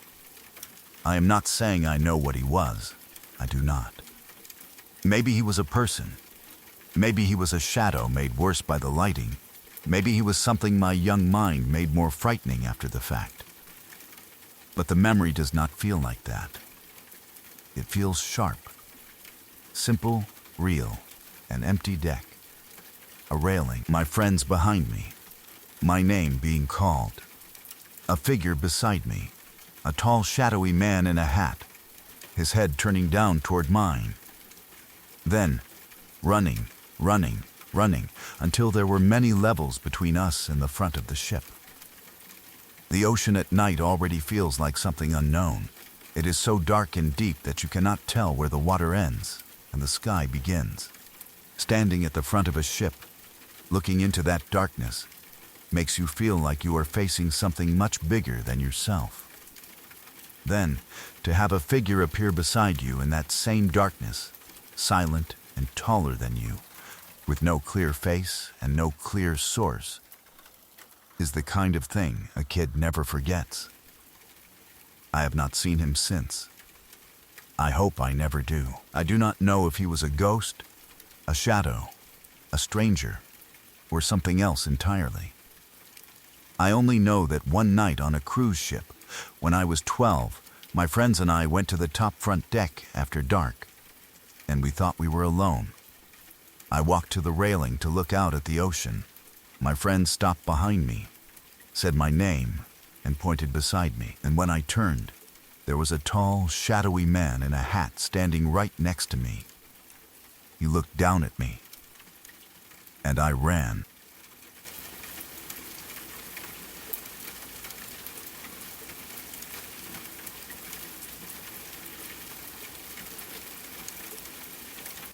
I am not saying I know what he was. I do not. Maybe he was a person. Maybe he was a shadow made worse by the lighting. Maybe he was something my young mind made more frightening after the fact. But the memory does not feel like that. It feels sharp. Simple, real, an empty deck. A railing, my friends behind me. My name being called. A figure beside me. A tall, shadowy man in a hat. His head turning down toward mine. Then, running, until there were many levels between us and the front of the ship. The ocean at night already feels like something unknown. It is so dark and deep that you cannot tell where the water ends and the sky begins. Standing at the front of a ship, looking into that darkness, makes you feel like you are facing something much bigger than yourself. Then, to have a figure appear beside you in that same darkness, silent and taller than you, with no clear face and no clear source, is the kind of thing a kid never forgets. I have not seen him since. I hope I never do. I do not know if he was a ghost, a shadow, a stranger, or something else entirely. I only know that one night on a cruise ship, when I was 12, my friends and I went to the top front deck after dark, and we thought we were alone. I walked to the railing to look out at the ocean. My friend stopped behind me, said my name, and pointed beside me. And when I turned, there was a tall, shadowy man in a hat standing right next to me. He looked down at me, and I ran.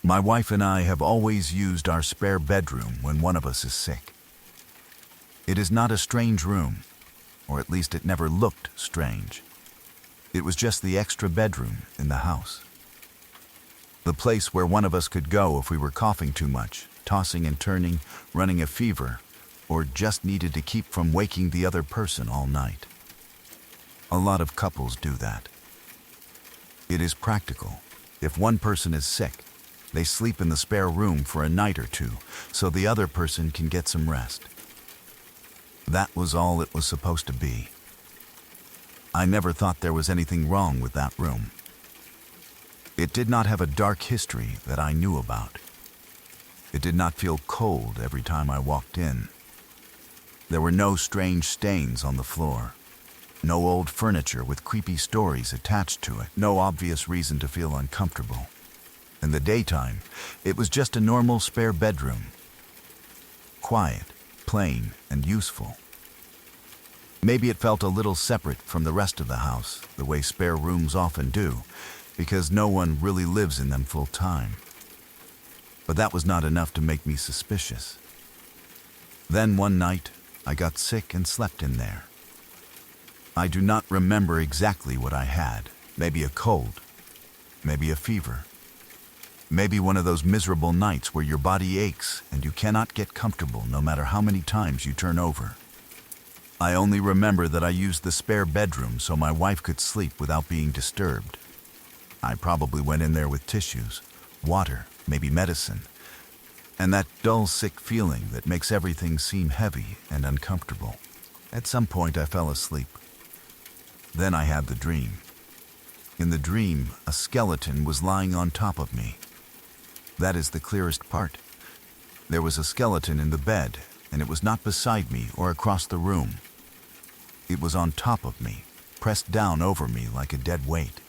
My wife and I have always used our spare bedroom when one of us is sick. It is not a strange room, or at least it never looked strange. It was just the extra bedroom in the house. The place where one of us could go if we were coughing too much, tossing and turning, running a fever, or just needed to keep from waking the other person all night. A lot of couples do that. It is practical. If one person is sick, they sleep in the spare room for a night or two, so the other person can get some rest. That was all it was supposed to be. I never thought there was anything wrong with that room. It did not have a dark history that I knew about. It did not feel cold every time I walked in. There were no strange stains on the floor. No old furniture with creepy stories attached to it. No obvious reason to feel uncomfortable. In the daytime, it was just a normal spare bedroom. Quiet, plain, and useful. Maybe it felt a little separate from the rest of the house, the way spare rooms often do, because no one really lives in them full time. But that was not enough to make me suspicious. Then one night, I got sick and slept in there. I do not remember exactly what I had. Maybe a cold, maybe a fever. Maybe one of those miserable nights where your body aches and you cannot get comfortable no matter how many times you turn over. I only remember that I used the spare bedroom so my wife could sleep without being disturbed. I probably went in there with tissues, water, maybe medicine, and that dull, sick feeling that makes everything seem heavy and uncomfortable. At some point I fell asleep. Then I had the dream. In the dream, a skeleton was lying on top of me. That is the clearest part. There was a skeleton in the bed, and it was not beside me or across the room. It was on top of me, pressed down over me like a dead weight.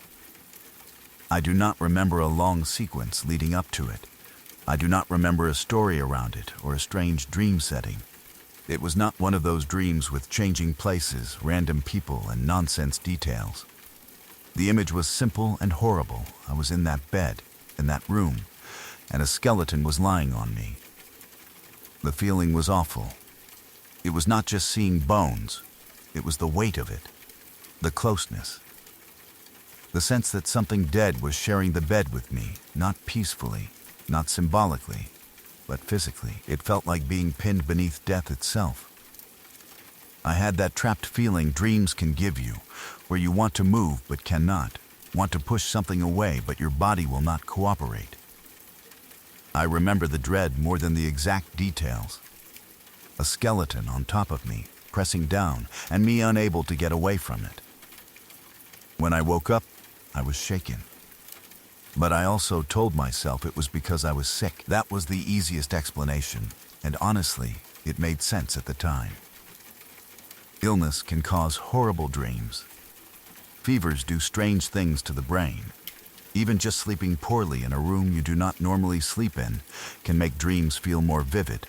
I do not remember a long sequence leading up to it. I do not remember a story around it or a strange dream setting. It was not one of those dreams with changing places, random people, and nonsense details. The image was simple and horrible. I was in that bed, in that room, and a skeleton was lying on me. The feeling was awful. It was not just seeing bones. It was the weight of it, the closeness. The sense that something dead was sharing the bed with me, not peacefully, not symbolically, but physically. It felt like being pinned beneath death itself. I had that trapped feeling dreams can give you, where you want to move but cannot, want to push something away but your body will not cooperate. I remember the dread more than the exact details. A skeleton on top of me, pressing down, and me unable to get away from it. When I woke up, I was shaken. But I also told myself it was because I was sick. That was the easiest explanation, and honestly, it made sense at the time. Illness can cause horrible dreams. Fevers do strange things to the brain. Even just sleeping poorly in a room you do not normally sleep in can make dreams feel more vivid.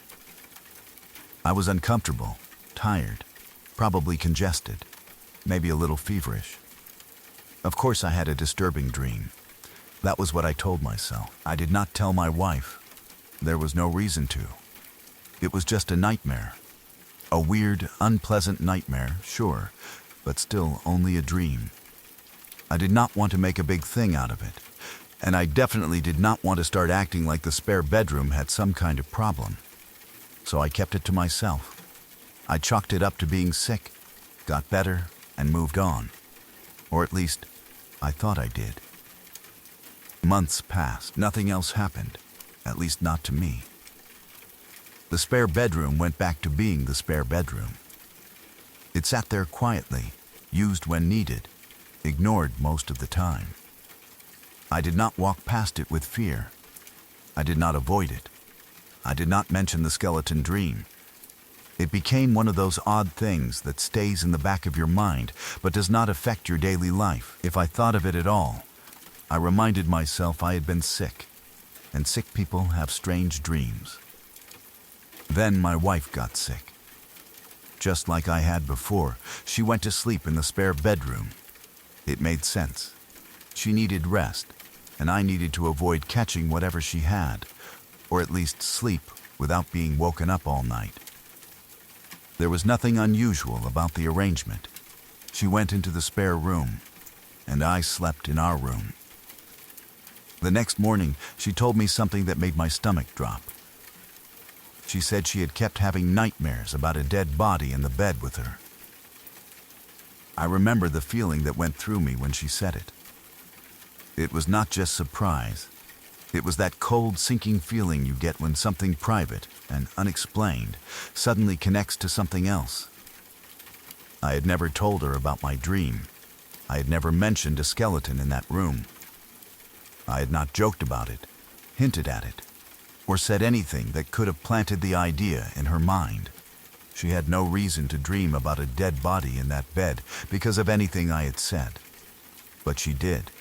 I was uncomfortable, tired, probably congested, maybe a little feverish. Of course I had a disturbing dream. That was what I told myself. I did not tell my wife. There was no reason to. It was just a nightmare. A weird, unpleasant nightmare, sure, but still only a dream. I did not want to make a big thing out of it, and I definitely did not want to start acting like the spare bedroom had some kind of problem. So I kept it to myself. I chalked it up to being sick, got better, and moved on. Or at least, I thought I did. Months passed. Nothing else happened, at least not to me. The spare bedroom went back to being the spare bedroom. It sat there quietly, used when needed, ignored most of the time. I did not walk past it with fear. I did not avoid it. I did not mention the skeleton dream. It became one of those odd things that stays in the back of your mind but does not affect your daily life. If I thought of it at all, I reminded myself I had been sick, and sick people have strange dreams. Then my wife got sick. Just like I had before, she went to sleep in the spare bedroom. It made sense. She needed rest, and I needed to avoid catching whatever she had, or at least sleep without being woken up all night. There was nothing unusual about the arrangement. She went into the spare room, and I slept in our room. The next morning, she told me something that made my stomach drop. She said she had kept having nightmares about a dead body in the bed with her. I remember the feeling that went through me when she said it. It was not just surprise. It was that cold, sinking feeling you get when something private and unexplained suddenly connects to something else. I had never told her about my dream. I had never mentioned a skeleton in that room. I had not joked about it, hinted at it, or said anything that could have planted the idea in her mind. She had no reason to dream about a dead body in that bed because of anything I had said. But she did.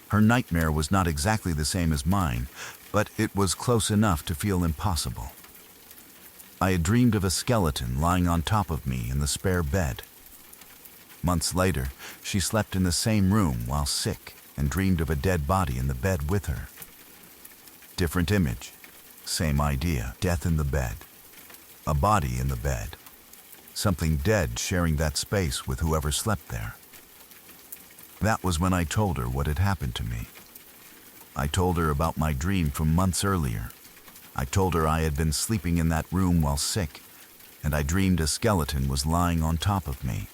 Her nightmare was not exactly the same as mine, but it was close enough to feel impossible. I had dreamed of a skeleton lying on top of me in the spare bed. Months later, she slept in the same room while sick and dreamed of a dead body in the bed with her. Different image, same idea, death in the bed, a body in the bed, something dead sharing that space with whoever slept there. That was when I told her what had happened to me. I told her about my dream from months earlier. I told her I had been sleeping in that room while sick, and I dreamed a skeleton was lying on top of me.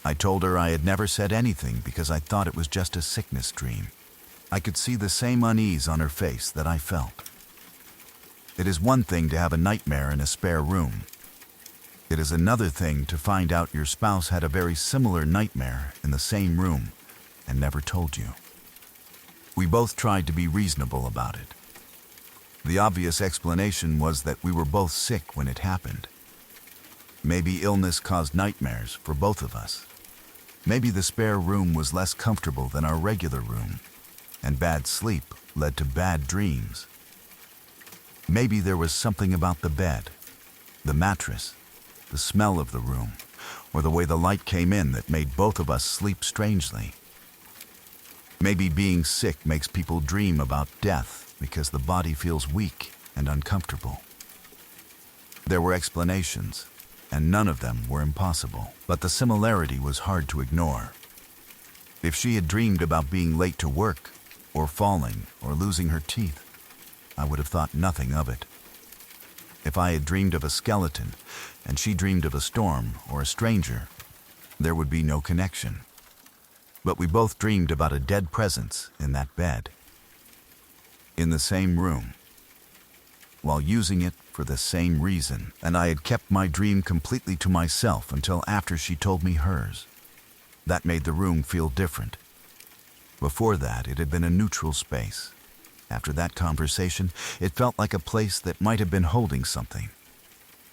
I told her I had never said anything because I thought it was just a sickness dream. I could see the same unease on her face that I felt. It is one thing to have a nightmare in a spare room. It is another thing to find out your spouse had a very similar nightmare in the same room and never told you. We both tried to be reasonable about it. The obvious explanation was that we were both sick when it happened. Maybe illness caused nightmares for both of us. Maybe the spare room was less comfortable than our regular room, and bad sleep led to bad dreams. Maybe there was something about the bed, the mattress, the smell of the room, or the way the light came in that made both of us sleep strangely. Maybe being sick makes people dream about death because the body feels weak and uncomfortable. There were explanations, and none of them were impossible, but the similarity was hard to ignore. If she had dreamed about being late to work, or falling, or losing her teeth, I would have thought nothing of it. If I had dreamed of a skeleton, and she dreamed of a storm or a stranger, there would be no connection. But we both dreamed about a dead presence in that bed, in the same room, while using it for the same reason, and I had kept my dream completely to myself until after she told me hers. That made the room feel different. Before that, it had been a neutral space. After that conversation, it felt like a place that might have been holding something.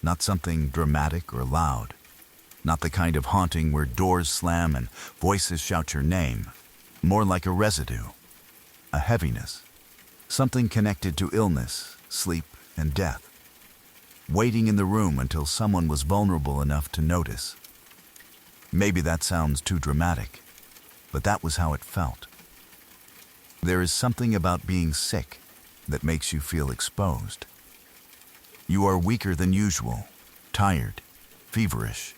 Not something dramatic or loud. Not the kind of haunting where doors slam and voices shout your name. More like a residue, a heaviness. Something connected to illness, sleep, and death. Waiting in the room until someone was vulnerable enough to notice. Maybe that sounds too dramatic, but that was how it felt. There is something about being sick that makes you feel exposed. You are weaker than usual, tired, feverish,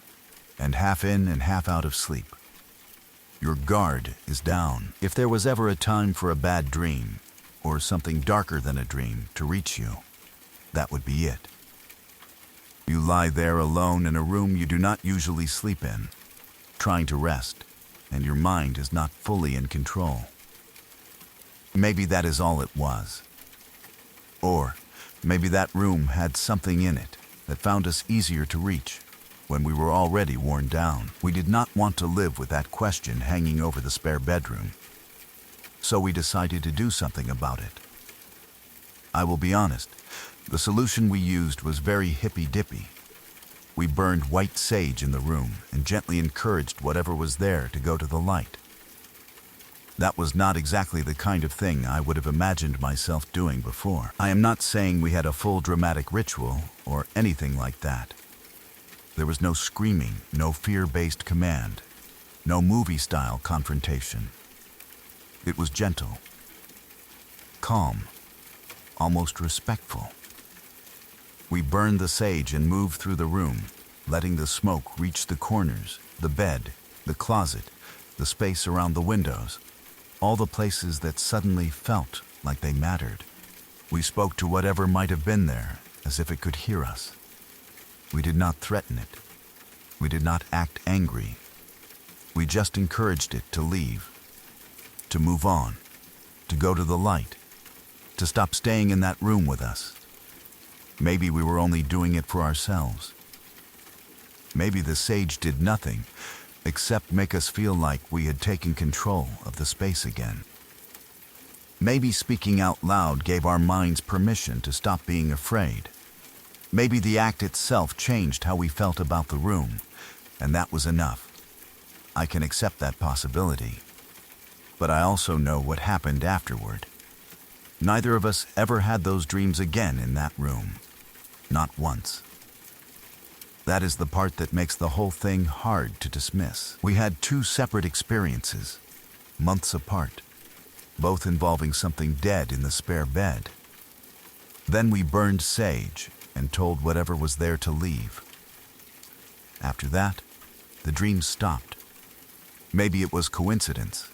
and half in and half out of sleep. Your guard is down. If there was ever a time for a bad dream, or something darker than a dream, to reach you, that would be it. You lie there alone in a room you do not usually sleep in, trying to rest, and your mind is not fully in control. Maybe that is all it was. Or maybe that room had something in it that found us easier to reach when we were already worn down. We did not want to live with that question hanging over the spare bedroom. So we decided to do something about it. I will be honest, the solution we used was very hippy-dippy. We burned white sage in the room and gently encouraged whatever was there to go to the light. That was not exactly the kind of thing I would have imagined myself doing before. I am not saying we had a full dramatic ritual or anything like that. There was no screaming, no fear-based command, no movie-style confrontation. It was gentle, calm, almost respectful. We burned the sage and moved through the room, letting the smoke reach the corners, the bed, the closet, the space around the windows, all the places that suddenly felt like they mattered. We spoke to whatever might have been there, as if it could hear us. We did not threaten it. We did not act angry. We just encouraged it to leave, to move on, to go to the light, to stop staying in that room with us. Maybe we were only doing it for ourselves. Maybe the sage did nothing except make us feel like we had taken control of the space again. Maybe speaking out loud gave our minds permission to stop being afraid. Maybe the act itself changed how we felt about the room, and that was enough. I can accept that possibility. But I also know what happened afterward. Neither of us ever had those dreams again in that room. Not once. That is the part that makes the whole thing hard to dismiss. We had two separate experiences, months apart, both involving something dead in the spare bed. Then we burned sage and told whatever was there to leave. After that, the dreams stopped. Maybe it was coincidence.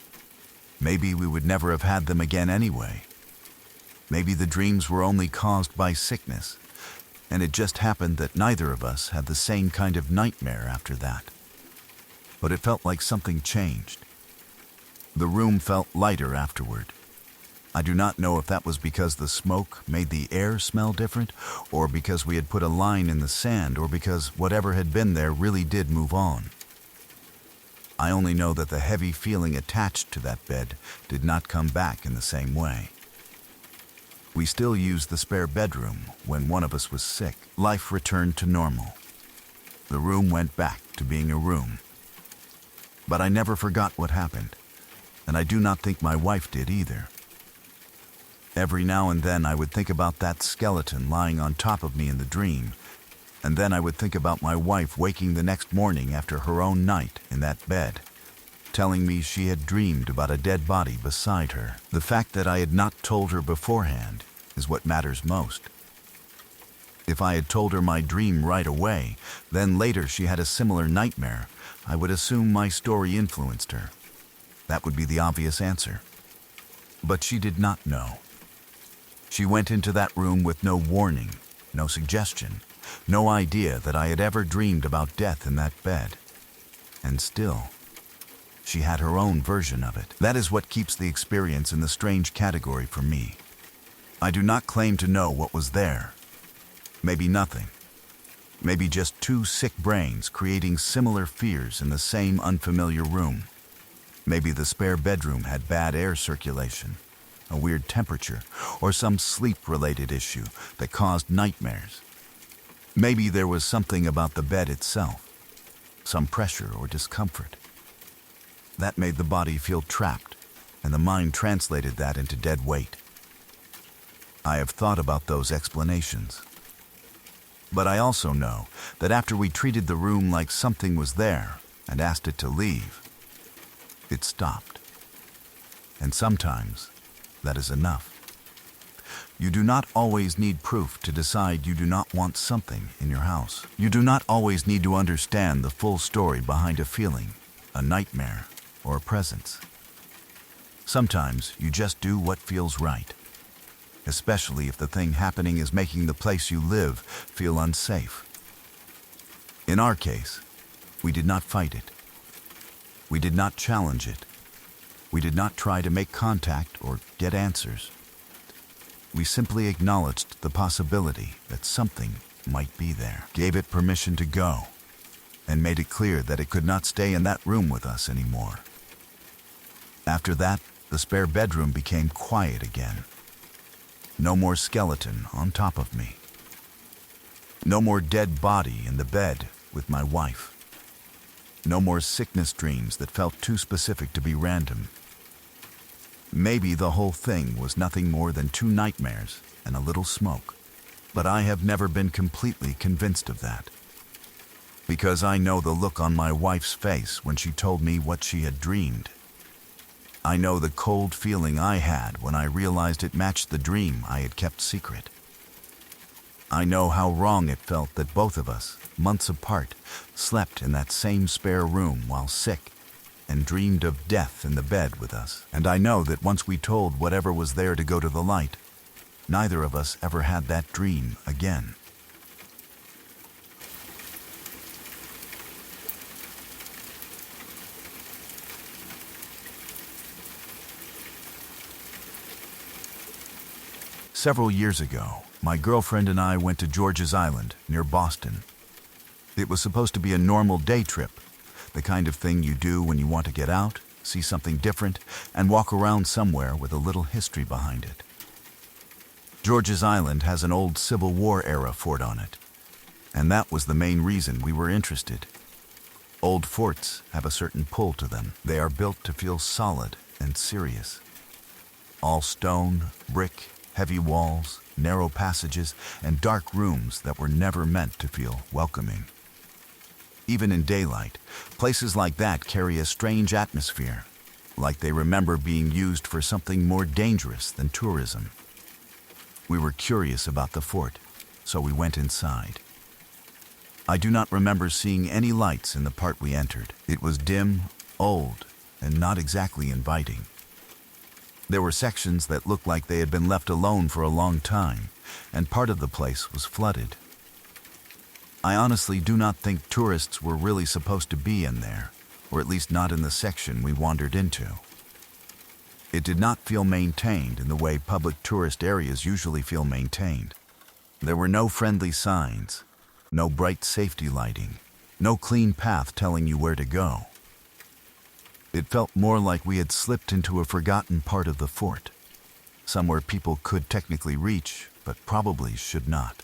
Maybe we would never have had them again anyway. Maybe the dreams were only caused by sickness, and it just happened that neither of us had the same kind of nightmare after that. But it felt like something changed. The room felt lighter afterward. I do not know if that was because the smoke made the air smell different, or because we had put a line in the sand, or because whatever had been there really did move on. I only know that the heavy feeling attached to that bed did not come back in the same way. We still used the spare bedroom when one of us was sick. Life returned to normal. The room went back to being a room. But I never forgot what happened, and I do not think my wife did either. Every now and then I would think about that skeleton lying on top of me in the dream, and then I would think about my wife waking the next morning after her own night in that bed, telling me she had dreamed about a dead body beside her. The fact that I had not told her beforehand is what matters most. If I had told her my dream right away, then later she had a similar nightmare, I would assume my story influenced her. That would be the obvious answer. But she did not know. She went into that room with no warning, no suggestion, no idea that I had ever dreamed about death in that bed. And still, she had her own version of it. That is what keeps the experience in the strange category for me. I do not claim to know what was there. Maybe nothing. Maybe just two sick brains creating similar fears in the same unfamiliar room. Maybe the spare bedroom had bad air circulation, a weird temperature, or some sleep-related issue that caused nightmares. Maybe there was something about the bed itself, some pressure or discomfort. That made the body feel trapped, and the mind translated that into dead weight. I have thought about those explanations. But I also know that after we treated the room like something was there and asked it to leave, it stopped. And sometimes that is enough. You do not always need proof to decide you do not want something in your house. You do not always need to understand the full story behind a feeling, a nightmare, or a presence. Sometimes you just do what feels right, especially if the thing happening is making the place you live feel unsafe. In our case, we did not fight it. We did not challenge it. We did not try to make contact or get answers. We simply acknowledged the possibility that something might be there, gave it permission to go, and made it clear that it could not stay in that room with us anymore. After that, the spare bedroom became quiet again. No more skeleton on top of me. No more dead body in the bed with my wife. No more sickness dreams that felt too specific to be random. Maybe the whole thing was nothing more than two nightmares and a little smoke. But I have never been completely convinced of that. Because I know the look on my wife's face when she told me what she had dreamed. I know the cold feeling I had when I realized it matched the dream I had kept secret. I know how wrong it felt that both of us, months apart, slept in that same spare room while sick and dreamed of death in the bed with us. And I know that once we told whatever was there to go to the light, neither of us ever had that dream again. Several years ago, my girlfriend and I went to George's Island near Boston. It was supposed to be a normal day trip, the kind of thing you do when you want to get out, see something different, and walk around somewhere with a little history behind it. George's Island has an old Civil War-era fort on it, and that was the main reason we were interested. Old forts have a certain pull to them. They are built to feel solid and serious. All stone, brick, heavy walls, narrow passages, and dark rooms that were never meant to feel welcoming. Even in daylight, places like that carry a strange atmosphere, like they remember being used for something more dangerous than tourism. We were curious about the fort, so we went inside. I do not remember seeing any lights in the part we entered. It was dim, old, and not exactly inviting. There were sections that looked like they had been left alone for a long time, and part of the place was flooded. I honestly do not think tourists were really supposed to be in there, or at least not in the section we wandered into. It did not feel maintained in the way public tourist areas usually feel maintained. There were no friendly signs, no bright safety lighting, no clean path telling you where to go. It felt more like we had slipped into a forgotten part of the fort. somewhere people could technically reach, but probably should not.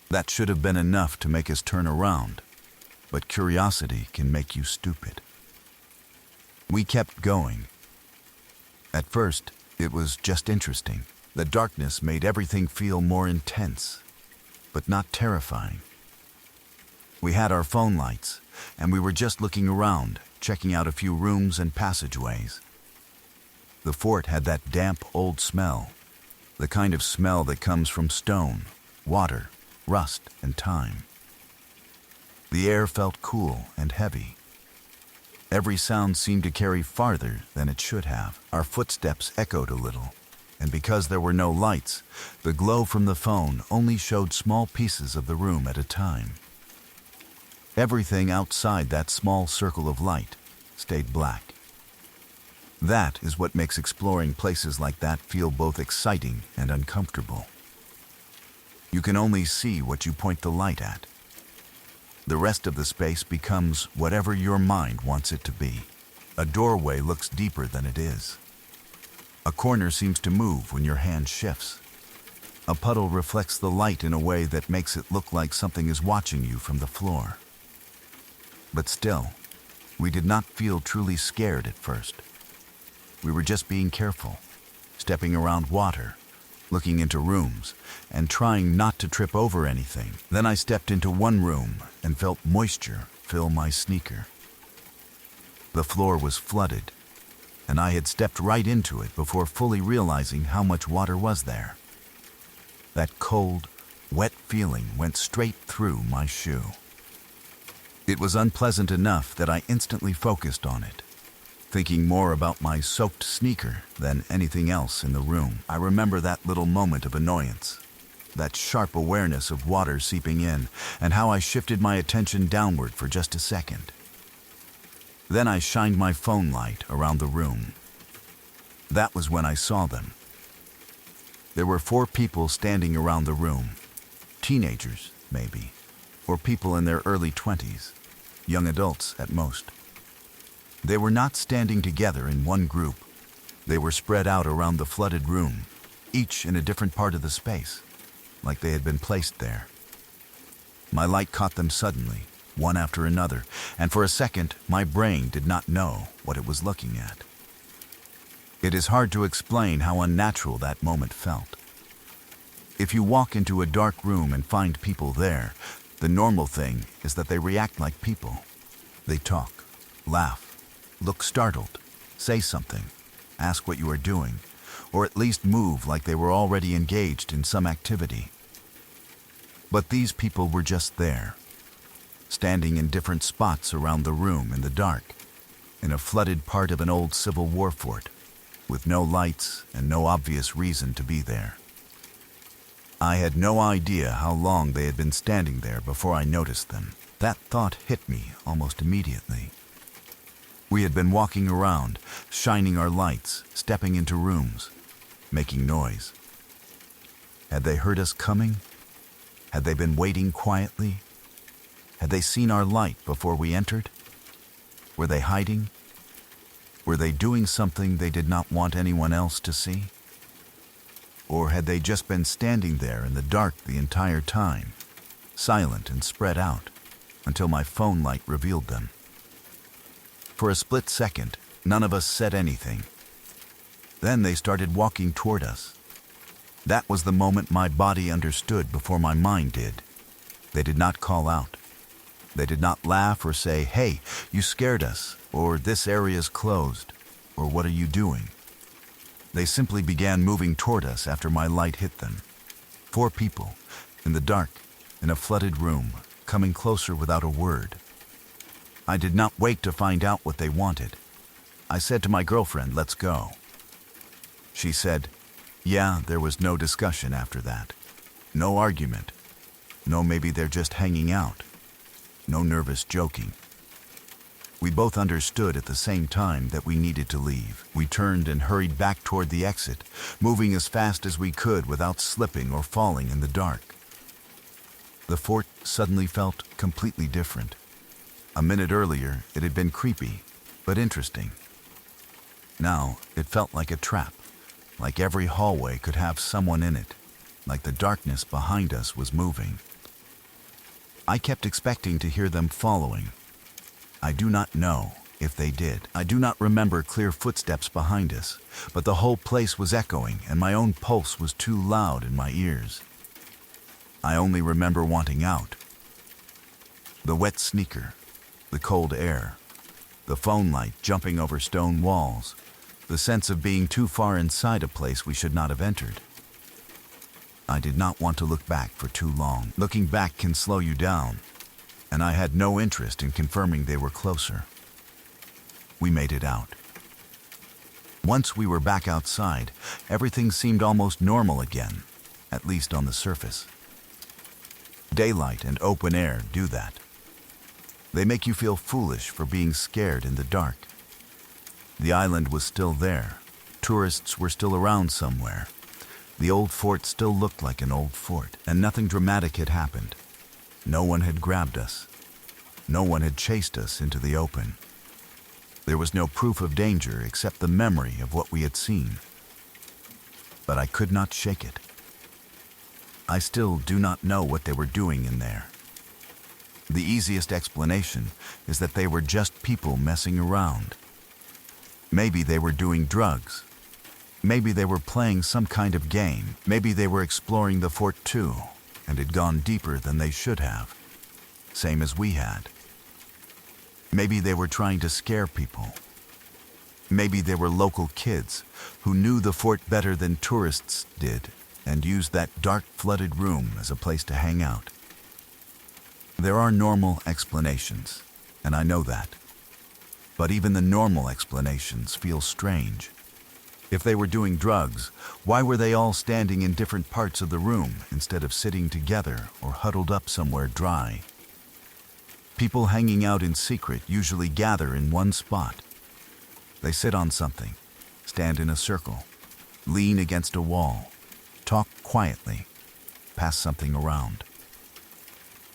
That should have been enough to make us turn around, but curiosity can make you stupid. We kept going. At first, it was just interesting. The darkness made everything feel more intense, but not terrifying. We had our phone lights, and we were just looking around, checking out a few rooms and passageways. The fort had that damp, old smell, the kind of smell that comes from stone, water, rust, and time. The air felt cool and heavy. Every sound seemed to carry farther than it should have. Our footsteps echoed a little, and because there were no lights, the glow from the phone only showed small pieces of the room at a time. Everything outside that small circle of light stayed black. That is what makes exploring places like that feel both exciting and uncomfortable. You can only see what you point the light at. The rest of the space becomes whatever your mind wants it to be. A doorway looks deeper than it is. A corner seems to move when your hand shifts. A puddle reflects the light in a way that makes it look like something is watching you from the floor. But still, we did not feel truly scared at first. We were just being careful, stepping around water, looking into rooms, and trying not to trip over anything. Then I stepped into one room and felt moisture fill my sneaker. The floor was flooded, and I had stepped right into it before fully realizing how much water was there. That cold, wet feeling went straight through my shoe. It was unpleasant enough that I instantly focused on it, thinking more about my soaked sneaker than anything else in the room. I remember that little moment of annoyance, that sharp awareness of water seeping in, and how I shifted my attention downward for just a second. Then I shined my phone light around the room. That was when I saw them. There were 4 people standing around the room, teenagers, maybe, or people in their early 20s, young adults at most. They were not standing together in one group. They were spread out around the flooded room, each in a different part of the space, like they had been placed there. My light caught them suddenly, one after another, and for a second, my brain did not know what it was looking at. It is hard to explain how unnatural that moment felt. If you walk into a dark room and find people there, the normal thing is that they react like people. They talk, laugh, look startled, say something, ask what you are doing, or at least move like they were already engaged in some activity. But these people were just there, standing in different spots around the room in the dark, in a flooded part of an old Civil War fort, with no lights and no obvious reason to be there. I had no idea how long they had been standing there before I noticed them. That thought hit me almost immediately. We had been walking around, shining our lights, stepping into rooms, making noise. Had they heard us coming? Had they been waiting quietly? Had they seen our light before we entered? Were they hiding? Were they doing something they did not want anyone else to see? Or had they just been standing there in the dark the entire time, silent and spread out, until my phone light revealed them? For a split second, none of us said anything. Then they started walking toward us. That was the moment my body understood before my mind did. They did not call out. They did not laugh or say, "Hey, you scared us," or "This area's closed," or "What are you doing?" They simply began moving toward us after my light hit them. 4 people, in the dark, in a flooded room, coming closer without a word. I did not wait to find out what they wanted. I said to my girlfriend, "Let's go." She said, yeah, there was no discussion after that. No argument. No, maybe they're just hanging out. No nervous joking. We both understood at the same time that we needed to leave. We turned and hurried back toward the exit, moving as fast as we could without slipping or falling in the dark. The fort suddenly felt completely different. A minute earlier, it had been creepy, but interesting. Now, it felt like a trap, like every hallway could have someone in it, like the darkness behind us was moving. I kept expecting to hear them following. I do not know if they did. I do not remember clear footsteps behind us, but the whole place was echoing and my own pulse was too loud in my ears. I only remember wanting out. The wet sneaker, the cold air, the phone light jumping over stone walls, the sense of being too far inside a place we should not have entered. I did not want to look back for too long. Looking back can slow you down, and I had no interest in confirming they were closer. We made it out. Once we were back outside, everything seemed almost normal again, at least on the surface. Daylight and open air do that. They make you feel foolish for being scared in the dark. The island was still there. Tourists were still around somewhere. The old fort still looked like an old fort, and nothing dramatic had happened. No one had grabbed us. No one had chased us into the open. There was no proof of danger except the memory of what we had seen. But I could not shake it. I still do not know what they were doing in there. The easiest explanation is that they were just people messing around. Maybe they were doing drugs. Maybe they were playing some kind of game. Maybe they were exploring the fort too, and had gone deeper than they should have, same as we had. Maybe they were trying to scare people. Maybe they were local kids who knew the fort better than tourists did and used that dark, flooded room as a place to hang out. There are normal explanations, and I know that. But even the normal explanations feel strange. If they were doing drugs, why were they all standing in different parts of the room instead of sitting together or huddled up somewhere dry? People hanging out in secret usually gather in one spot. They sit on something, stand in a circle, lean against a wall, talk quietly, pass something around.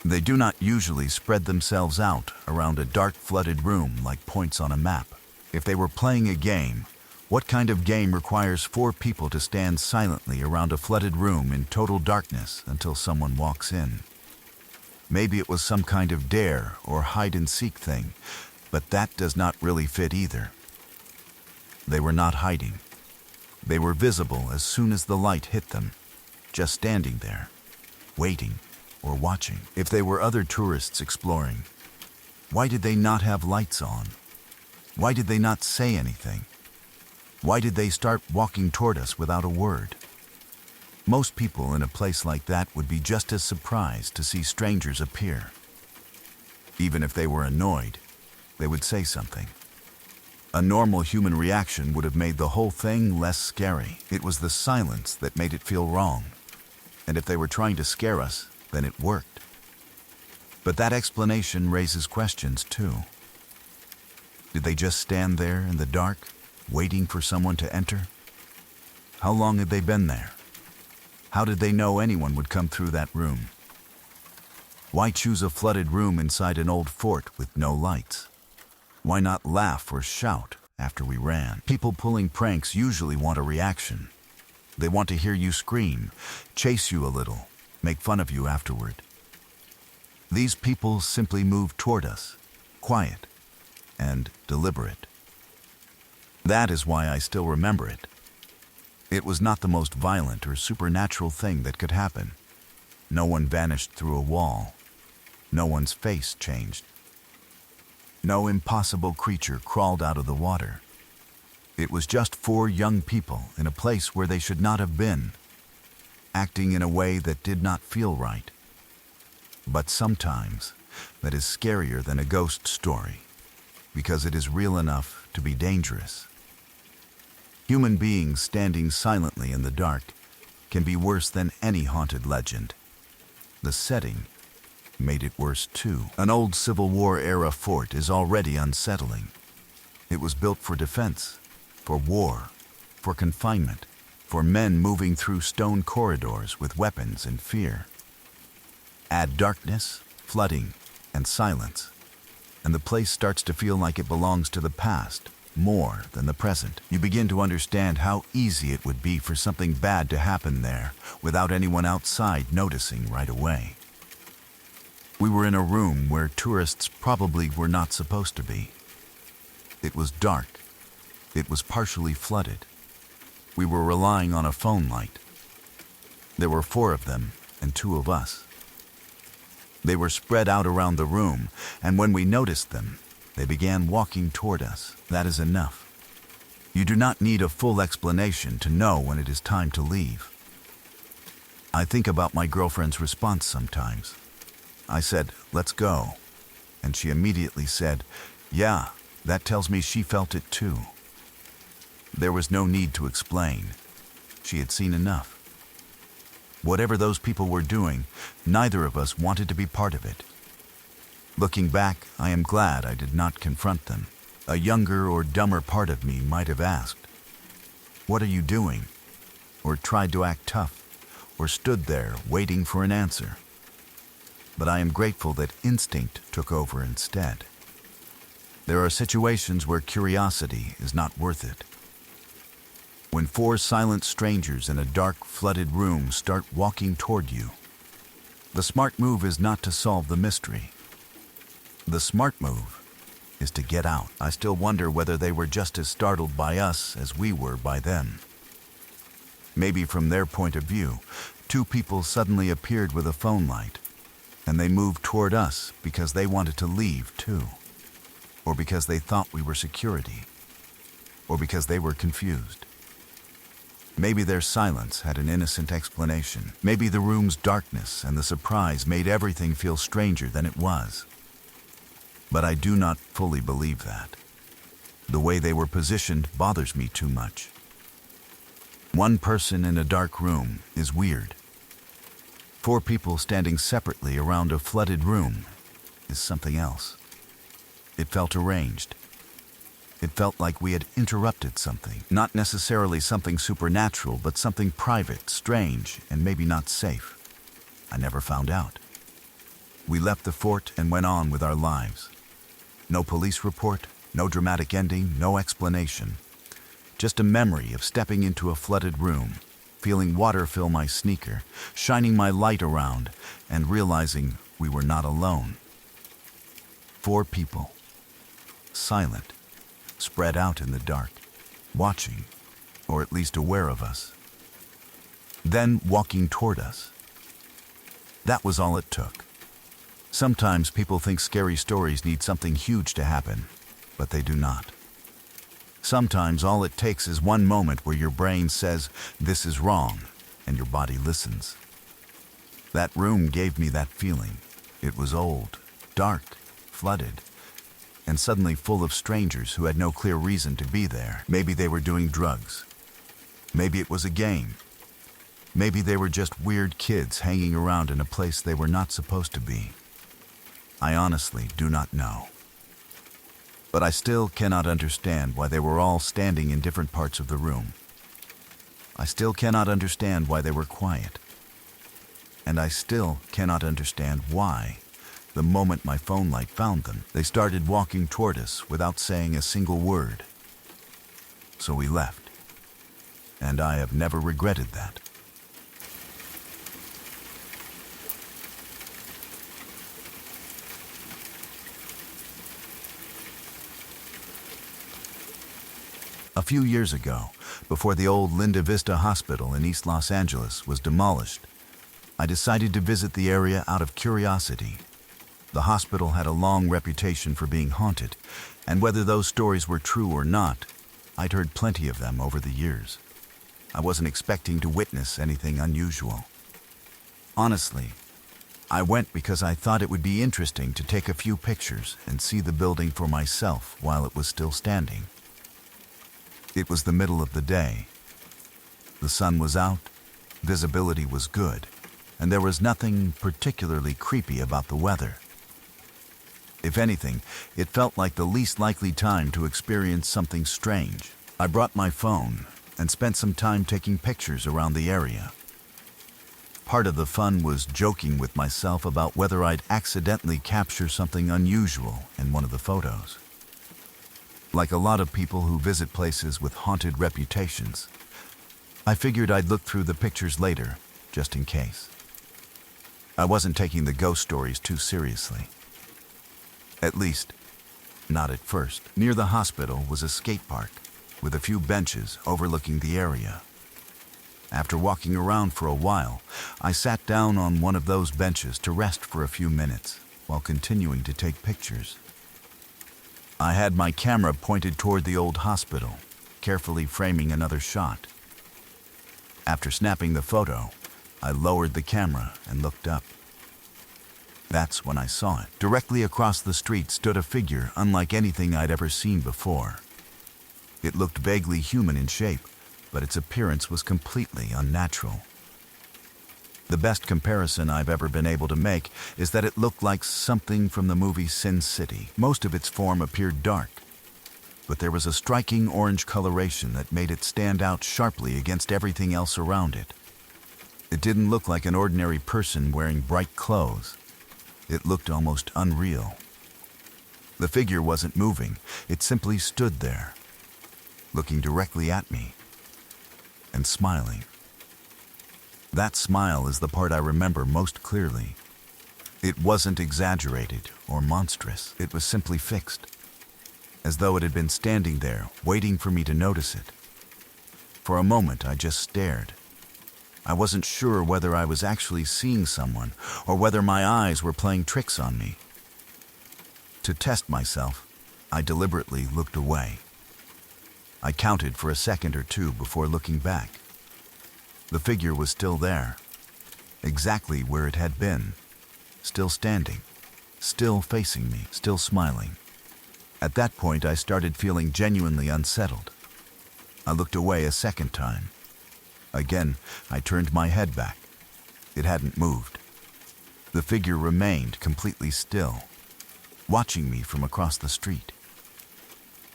They do not usually spread themselves out around a dark, flooded room like points on a map. If they were playing a game, what kind of game requires 4 people to stand silently around a flooded room in total darkness until someone walks in? Maybe it was some kind of dare or hide-and-seek thing, but that does not really fit either. They were not hiding. They were visible as soon as the light hit them, just standing there, waiting or watching. If they were other tourists exploring, why did they not have lights on? Why did they not say anything? Why did they start walking toward us without a word? Most people in a place like that would be just as surprised to see strangers appear. Even if they were annoyed, they would say something. A normal human reaction would have made the whole thing less scary. It was the silence that made it feel wrong. And if they were trying to scare us, then it worked. But that explanation raises questions too. Did they just stand there in the dark, waiting for someone to enter? How long had they been there? How did they know anyone would come through that room? Why choose a flooded room inside an old fort with no lights? Why not laugh or shout after we ran? People pulling pranks usually want a reaction. They want to hear you scream, chase you a little, make fun of you afterward. These people simply moved toward us, quiet and deliberate. That is why I still remember it. It was not the most violent or supernatural thing that could happen. No one vanished through a wall. No one's face changed. No impossible creature crawled out of the water. It was just 4 young people in a place where they should not have been, acting in a way that did not feel right. But sometimes that is scarier than a ghost story, because it is real enough to be dangerous. Human beings standing silently in the dark can be worse than any haunted legend. The setting made it worse too. An old Civil War-era fort is already unsettling. It was built for defense, for war, for confinement, for men moving through stone corridors with weapons and fear. Add darkness, flooding, and silence, and the place starts to feel like it belongs to the past more than the present. You begin to understand how easy it would be for something bad to happen there without anyone outside noticing right away. We were in a room where tourists probably were not supposed to be. It was dark. It was partially flooded. We were relying on a phone light. There were 4 of them and 2 of us. They were spread out around the room, and when we noticed them, they began walking toward us. That is enough. You do not need a full explanation to know when it is time to leave. I think about my girlfriend's response sometimes. I said, "Let's go." And she immediately said, "Yeah, that tells me she felt it too." There was no need to explain. She had seen enough. Whatever those people were doing, neither of us wanted to be part of it. Looking back, I am glad I did not confront them. A younger or dumber part of me might have asked, "What are you doing?" or tried to act tough, or stood there waiting for an answer. But I am grateful that instinct took over instead. There are situations where curiosity is not worth it. When 4 silent strangers in a dark, flooded room start walking toward you, the smart move is not to solve the mystery. The smart move is to get out. I still wonder whether they were just as startled by us as we were by them. Maybe from their point of view, 2 people suddenly appeared with a phone light, and they moved toward us because they wanted to leave too, or because they thought we were security, or because they were confused. Maybe their silence had an innocent explanation. Maybe the room's darkness and the surprise made everything feel stranger than it was. But I do not fully believe that. The way they were positioned bothers me too much. 1 person in a dark room is weird. 4 people standing separately around a flooded room is something else. It felt arranged. It felt like we had interrupted something. Not necessarily something supernatural, but something private, strange, and maybe not safe. I never found out. We left the fort and went on with our lives. No police report, no dramatic ending, no explanation. Just a memory of stepping into a flooded room, feeling water fill my sneaker, shining my light around, and realizing we were not alone. 4 people, silent, spread out in the dark, watching, or at least aware of us. Then walking toward us. That was all it took. Sometimes people think scary stories need something huge to happen, but they do not. Sometimes all it takes is one moment where your brain says, "This is wrong," and your body listens. That room gave me that feeling. It was old, dark, flooded, and suddenly full of strangers who had no clear reason to be there. Maybe they were doing drugs. Maybe it was a game. Maybe they were just weird kids hanging around in a place they were not supposed to be. I honestly do not know. But I still cannot understand why they were all standing in different parts of the room. I still cannot understand why they were quiet. And I still cannot understand why, the moment my phone light found them, they started walking toward us without saying a single word. So we left. And I have never regretted that. A few years ago, before the old Linda Vista Hospital in East Los Angeles was demolished, I decided to visit the area out of curiosity. The hospital had a long reputation for being haunted, and whether those stories were true or not, I'd heard plenty of them over the years. I wasn't expecting to witness anything unusual. Honestly, I went because I thought it would be interesting to take a few pictures and see the building for myself while it was still standing. It was the middle of the day. The sun was out, visibility was good, and there was nothing particularly creepy about the weather. If anything, it felt like the least likely time to experience something strange. I brought my phone and spent some time taking pictures around the area. Part of the fun was joking with myself about whether I'd accidentally capture something unusual in one of the photos. Like a lot of people who visit places with haunted reputations, I figured I'd look through the pictures later, just in case. I wasn't taking the ghost stories too seriously. At least, not at first. Near the hospital was a skate park, with a few benches overlooking the area. After walking around for a while, I sat down on one of those benches to rest for a few minutes, while continuing to take pictures. I had my camera pointed toward the old hospital, carefully framing another shot. After snapping the photo, I lowered the camera and looked up. That's when I saw it. Directly across the street stood a figure unlike anything I'd ever seen before. It looked vaguely human in shape, but its appearance was completely unnatural. The best comparison I've ever been able to make is that it looked like something from the movie Sin City. Most of its form appeared dark, but there was a striking orange coloration that made it stand out sharply against everything else around it. It didn't look like an ordinary person wearing bright clothes. It looked almost unreal. The figure wasn't moving. It simply stood there, looking directly at me and smiling. That smile is the part I remember most clearly. It wasn't exaggerated or monstrous. It was simply fixed, as though it had been standing there, waiting for me to notice it. For a moment, I just stared. I wasn't sure whether I was actually seeing someone or whether my eyes were playing tricks on me. To test myself, I deliberately looked away. I counted for a second or two before looking back. The figure was still there, exactly where it had been, still standing, still facing me, still smiling. At that point, I started feeling genuinely unsettled. I looked away a second time. Again, I turned my head back. It hadn't moved. The figure remained completely still, watching me from across the street.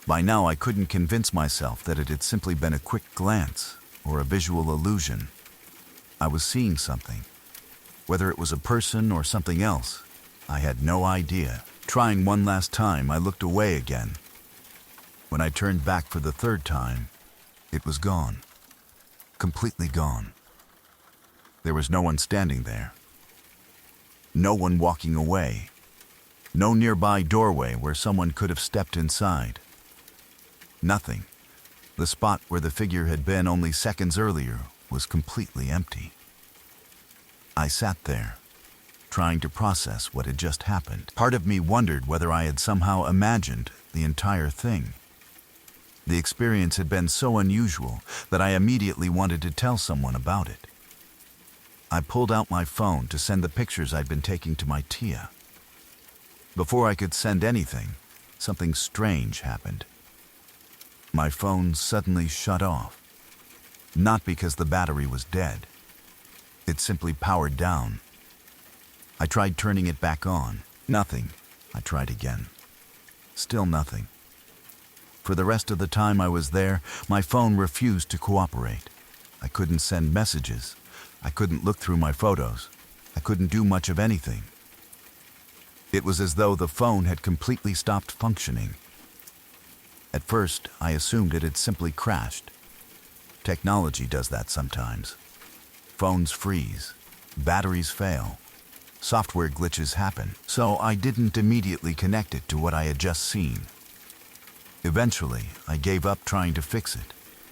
By now, I couldn't convince myself that it had simply been a quick glance or a visual illusion. I was seeing something. Whether it was a person or something else, I had no idea. Trying one last time, I looked away again. When I turned back for the third time, it was gone. Completely gone. There was no one standing there. No one walking away. No nearby doorway where someone could have stepped inside. Nothing. The spot where the figure had been only seconds earlier was completely empty. I sat there, trying to process what had just happened. Part of me wondered whether I had somehow imagined the entire thing. The experience had been so unusual that I immediately wanted to tell someone about it. I pulled out my phone to send the pictures I'd been taking to my Tia. Before I could send anything, something strange happened. My phone suddenly shut off. Not because the battery was dead. It simply powered down. I tried turning it back on. Nothing. I tried again. Still nothing. For the rest of the time I was there, my phone refused to cooperate. I couldn't send messages. I couldn't look through my photos. I couldn't do much of anything. It was as though the phone had completely stopped functioning. At first, I assumed it had simply crashed. Technology does that sometimes. Phones freeze. Batteries fail. Software glitches happen. So I didn't immediately connect it to what I had just seen. Eventually, I gave up trying to fix it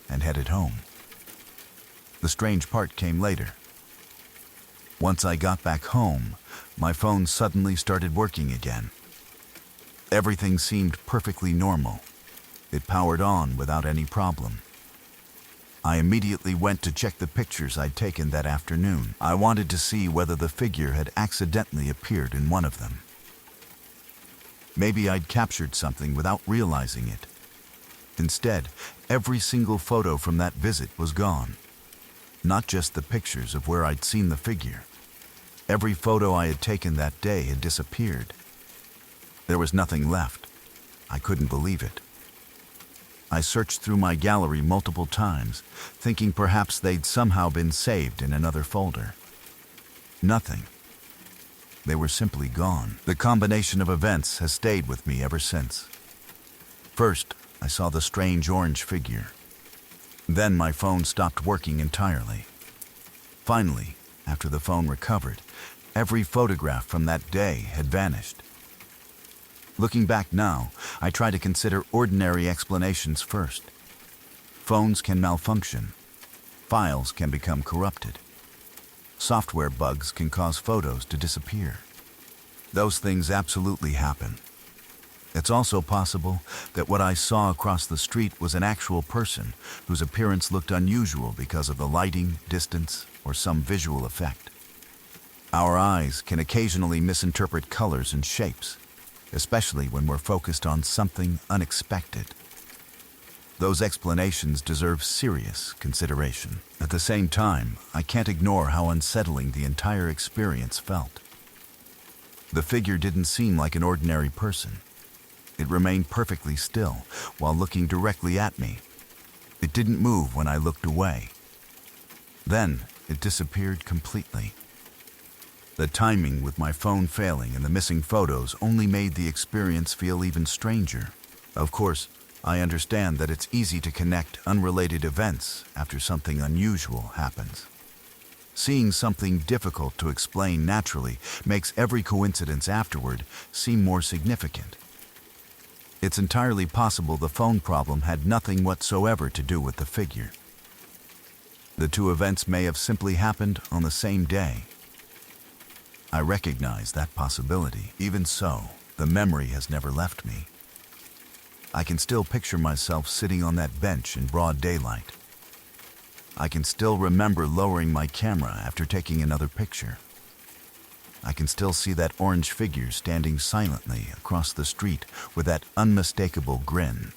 and headed home. The strange part came later. Once I got back home, my phone suddenly started working again. Everything seemed perfectly normal. It powered on without any problem. I immediately went to check the pictures I'd taken that afternoon. I wanted to see whether the figure had accidentally appeared in one of them. Maybe I'd captured something without realizing it. Instead, every single photo from that visit was gone. Not just the pictures of where I'd seen the figure. Every photo I had taken that day had disappeared. There was nothing left. I couldn't believe it. I searched through my gallery multiple times, thinking perhaps they'd somehow been saved in another folder. Nothing. They were simply gone. The combination of events has stayed with me ever since. First, I saw the strange orange figure. Then my phone stopped working entirely. Finally, after the phone recovered, every photograph from that day had vanished. Looking back now, I try to consider ordinary explanations first. Phones can malfunction. Files can become corrupted. Software bugs can cause photos to disappear. Those things absolutely happen. It's also possible that what I saw across the street was an actual person whose appearance looked unusual because of the lighting, distance, or some visual effect. Our eyes can occasionally misinterpret colors and shapes, especially when we're focused on something unexpected. Those explanations deserve serious consideration. At the same time, I can't ignore how unsettling the entire experience felt. The figure didn't seem like an ordinary person. It remained perfectly still while looking directly at me. It didn't move when I looked away. Then it disappeared completely. The timing with my phone failing and the missing photos only made the experience feel even stranger. Of course, I understand that it's easy to connect unrelated events after something unusual happens. Seeing something difficult to explain naturally makes every coincidence afterward seem more significant. It's entirely possible the phone problem had nothing whatsoever to do with the figure. The two events may have simply happened on the same day. I recognize that possibility. Even so, the memory has never left me. I can still picture myself sitting on that bench in broad daylight. I can still remember lowering my camera after taking another picture. I can still see that orange figure standing silently across the street with that unmistakable grin.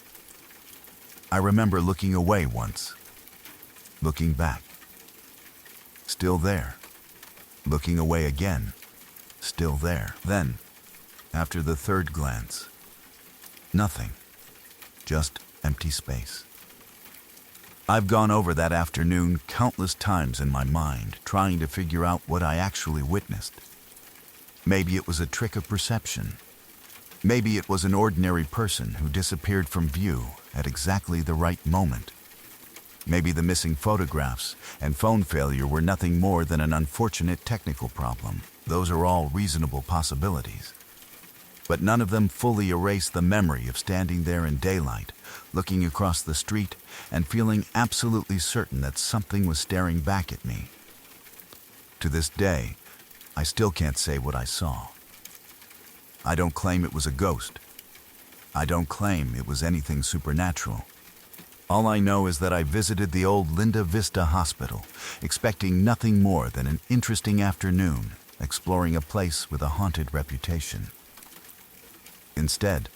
I remember looking away once, looking back, still there, looking away again, still there. Then, after the third glance, nothing, just empty space. I've gone over that afternoon countless times in my mind, trying to figure out what I actually witnessed. Maybe it was a trick of perception. Maybe it was an ordinary person who disappeared from view at exactly the right moment. Maybe the missing photographs and phone failure were nothing more than an unfortunate technical problem. Those are all reasonable possibilities. But none of them fully erase the memory of standing there in daylight, looking across the street and feeling absolutely certain that something was staring back at me. To this day, I still can't say what I saw. I don't claim it was a ghost. I don't claim it was anything supernatural. All I know is that I visited the old Linda Vista Hospital, expecting nothing more than an interesting afternoon, exploring a place with a haunted reputation. Instead,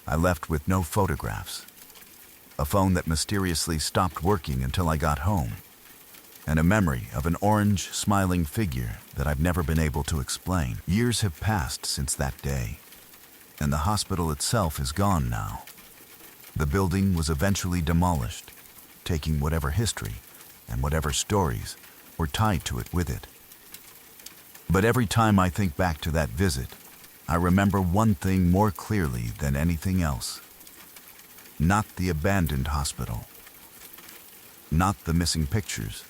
I left with no photographs, a phone that mysteriously stopped working until I got home, and a memory of an orange, smiling figure that I've never been able to explain. Years have passed since that day, and the hospital itself is gone now. The building was eventually demolished, taking whatever history and whatever stories were tied to it with it. But every time I think back to that visit, I remember one thing more clearly than anything else. Not the abandoned hospital. Not the missing pictures.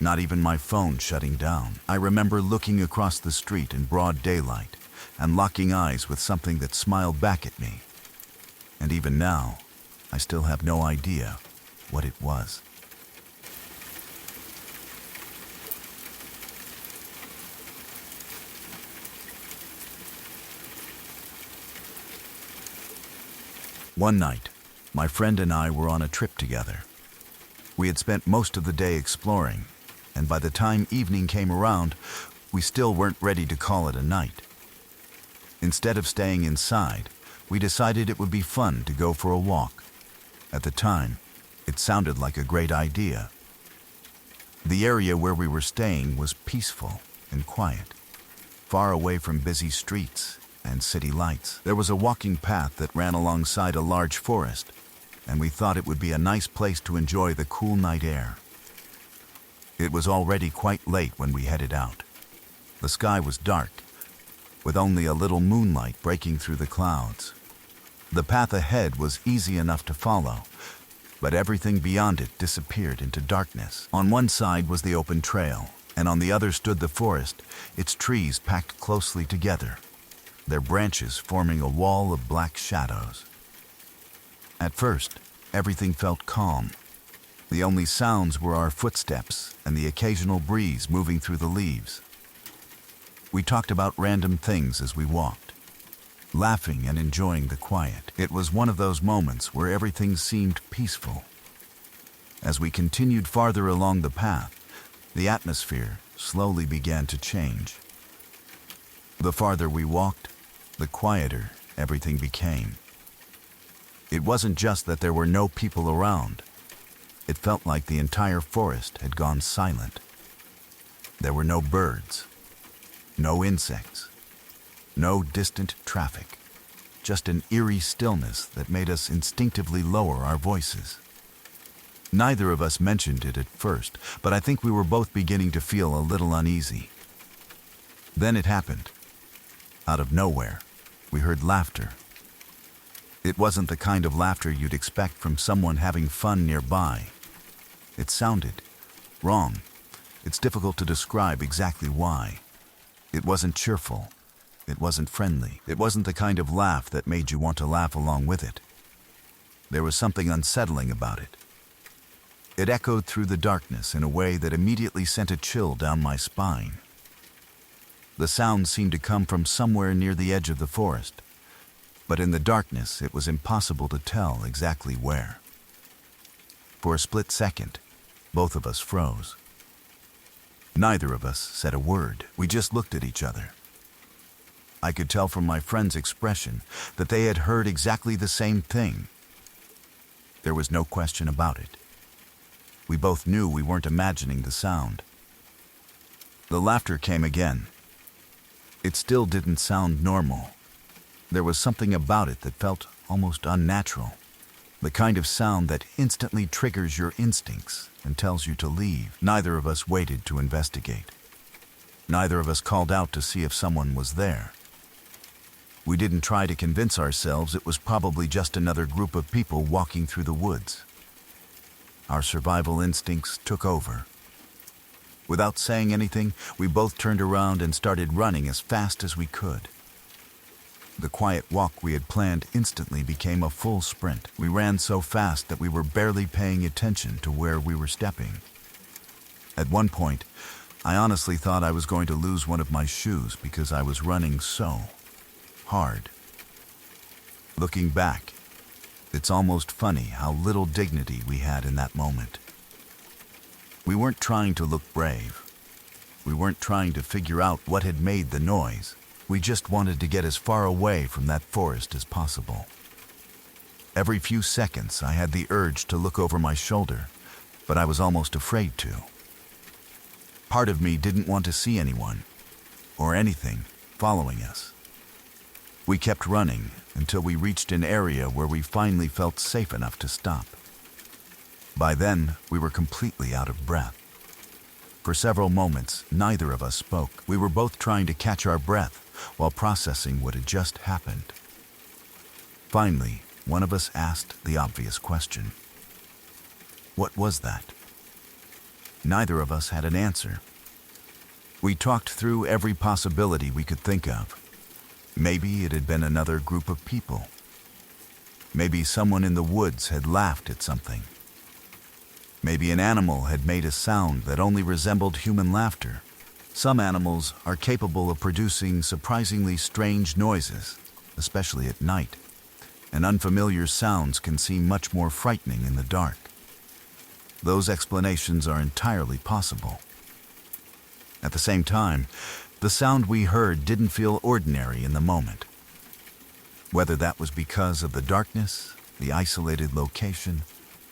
Not even my phone shutting down. I remember looking across the street in broad daylight and locking eyes with something that smiled back at me. And even now, I still have no idea what it was. One night, my friend and I were on a trip together. We had spent most of the day exploring, and by the time evening came around, we still weren't ready to call it a night. Instead of staying inside, we decided it would be fun to go for a walk. At the time, it sounded like a great idea. The area where we were staying was peaceful and quiet, far away from busy streets and city lights. There was a walking path that ran alongside a large forest, and we thought it would be a nice place to enjoy the cool night air. It was already quite late when we headed out. The sky was dark, with only a little moonlight breaking through the clouds. The path ahead was easy enough to follow, but everything beyond it disappeared into darkness. On one side was the open trail, and on the other stood the forest, its trees packed closely together, their branches forming a wall of black shadows. At first, everything felt calm. The only sounds were our footsteps and the occasional breeze moving through the leaves. We talked about random things as we walked, laughing and enjoying the quiet. It was one of those moments where everything seemed peaceful. As we continued farther along the path, the atmosphere slowly began to change. The farther we walked, the quieter everything became. It wasn't just that there were no people around. It felt like the entire forest had gone silent. There were no birds, no insects, no distant traffic, just an eerie stillness that made us instinctively lower our voices. Neither of us mentioned it at first, but I think we were both beginning to feel a little uneasy. Then it happened. Out of nowhere, we heard laughter. It wasn't the kind of laughter you'd expect from someone having fun nearby. It sounded wrong. It's difficult to describe exactly why. It wasn't cheerful. It wasn't friendly. It wasn't the kind of laugh that made you want to laugh along with it. There was something unsettling about it. It echoed through the darkness in a way that immediately sent a chill down my spine. The sound seemed to come from somewhere near the edge of the forest, but in the darkness it was impossible to tell exactly where. For a split second, both of us froze. Neither of us said a word. We just looked at each other. I could tell from my friend's expression that they had heard exactly the same thing. There was no question about it. We both knew we weren't imagining the sound. The laughter came again. It still didn't sound normal. There was something about it that felt almost unnatural. The kind of sound that instantly triggers your instincts and tells you to leave. Neither of us waited to investigate. Neither of us called out to see if someone was there. We didn't try to convince ourselves it was probably just another group of people walking through the woods. Our survival instincts took over. Without saying anything, we both turned around and started running as fast as we could. The quiet walk we had planned instantly became a full sprint. We ran so fast that we were barely paying attention to where we were stepping. At one point, I honestly thought I was going to lose one of my shoes because I was running so hard. Looking back, it's almost funny how little dignity we had in that moment. We weren't trying to look brave. We weren't trying to figure out what had made the noise. We just wanted to get as far away from that forest as possible. Every few seconds, I had the urge to look over my shoulder, but I was almost afraid to. Part of me didn't want to see anyone, or anything, following us. We kept running until we reached an area where we finally felt safe enough to stop. By then, we were completely out of breath. For several moments, neither of us spoke. We were both trying to catch our breath while processing what had just happened. Finally, one of us asked the obvious question. What was that? Neither of us had an answer. We talked through every possibility we could think of. Maybe it had been another group of people. Maybe someone in the woods had laughed at something. Maybe an animal had made a sound that only resembled human laughter. Some animals are capable of producing surprisingly strange noises, especially at night, and unfamiliar sounds can seem much more frightening in the dark. Those explanations are entirely possible. At the same time, the sound we heard didn't feel ordinary in the moment. Whether that was because of the darkness, the isolated location,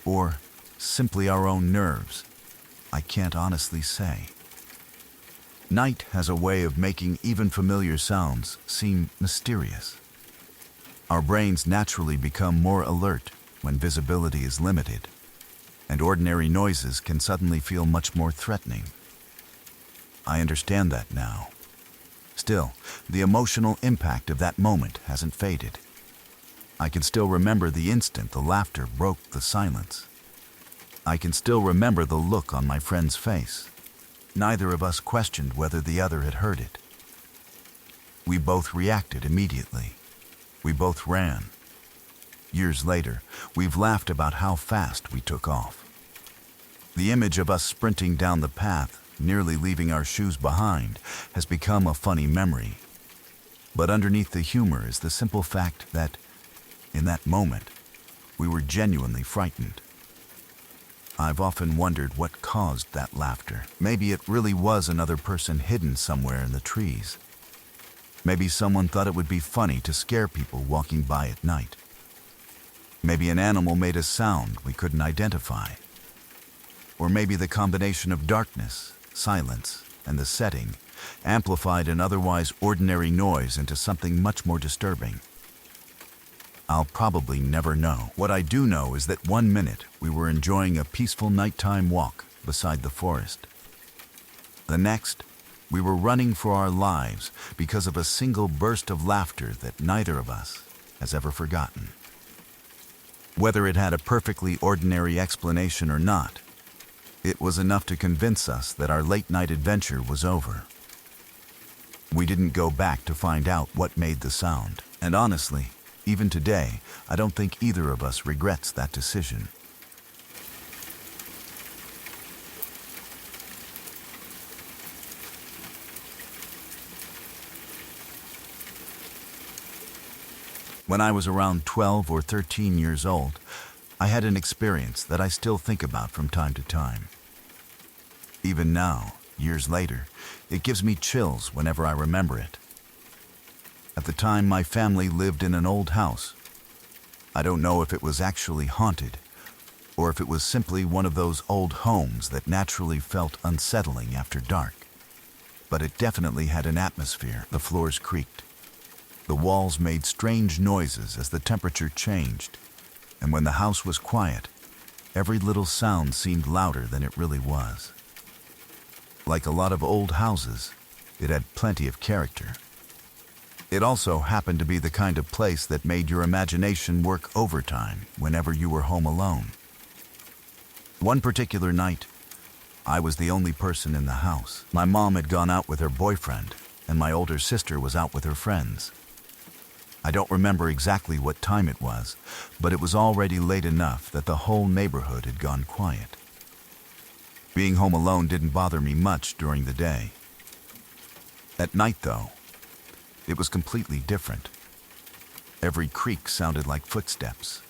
or simply our own nerves, I can't honestly say. Night has a way of making even familiar sounds seem mysterious. Our brains naturally become more alert when visibility is limited, and ordinary noises can suddenly feel much more threatening. I understand that now. Still, the emotional impact of that moment hasn't faded. I can still remember the instant the laughter broke the silence. I can still remember the look on my friend's face. Neither of us questioned whether the other had heard it. We both reacted immediately. We both ran. Years later, we've laughed about how fast we took off. The image of us sprinting down the path, nearly leaving our shoes behind, has become a funny memory. But underneath the humor is the simple fact that, in that moment, we were genuinely frightened. I've often wondered what caused that laughter. Maybe it really was another person hidden somewhere in the trees. Maybe someone thought it would be funny to scare people walking by at night. Maybe an animal made a sound we couldn't identify. Or maybe the combination of darkness, silence, and the setting amplified an otherwise ordinary noise into something much more disturbing. I'll probably never know. What I do know is that one minute we were enjoying a peaceful nighttime walk beside the forest. The next, we were running for our lives because of a single burst of laughter that neither of us has ever forgotten. Whether it had a perfectly ordinary explanation or not, it was enough to convince us that our late-night adventure was over. We didn't go back to find out what made the sound, and honestly, even today, I don't think either of us regrets that decision. When I was around 12 or 13 years old, I had an experience that I still think about from time to time. Even now, years later, it gives me chills whenever I remember it. At the time, my family lived in an old house. I don't know if it was actually haunted, or if it was simply one of those old homes that naturally felt unsettling after dark. But it definitely had an atmosphere. The floors creaked. The walls made strange noises as the temperature changed, and when the house was quiet, every little sound seemed louder than it really was. Like a lot of old houses, it had plenty of character. It also happened to be the kind of place that made your imagination work overtime whenever you were home alone. One particular night, I was the only person in the house. My mom had gone out with her boyfriend, and my older sister was out with her friends. I don't remember exactly what time it was, but it was already late enough that the whole neighborhood had gone quiet. Being home alone didn't bother me much during the day. At night, though, it was completely different. Every creak sounded like footsteps.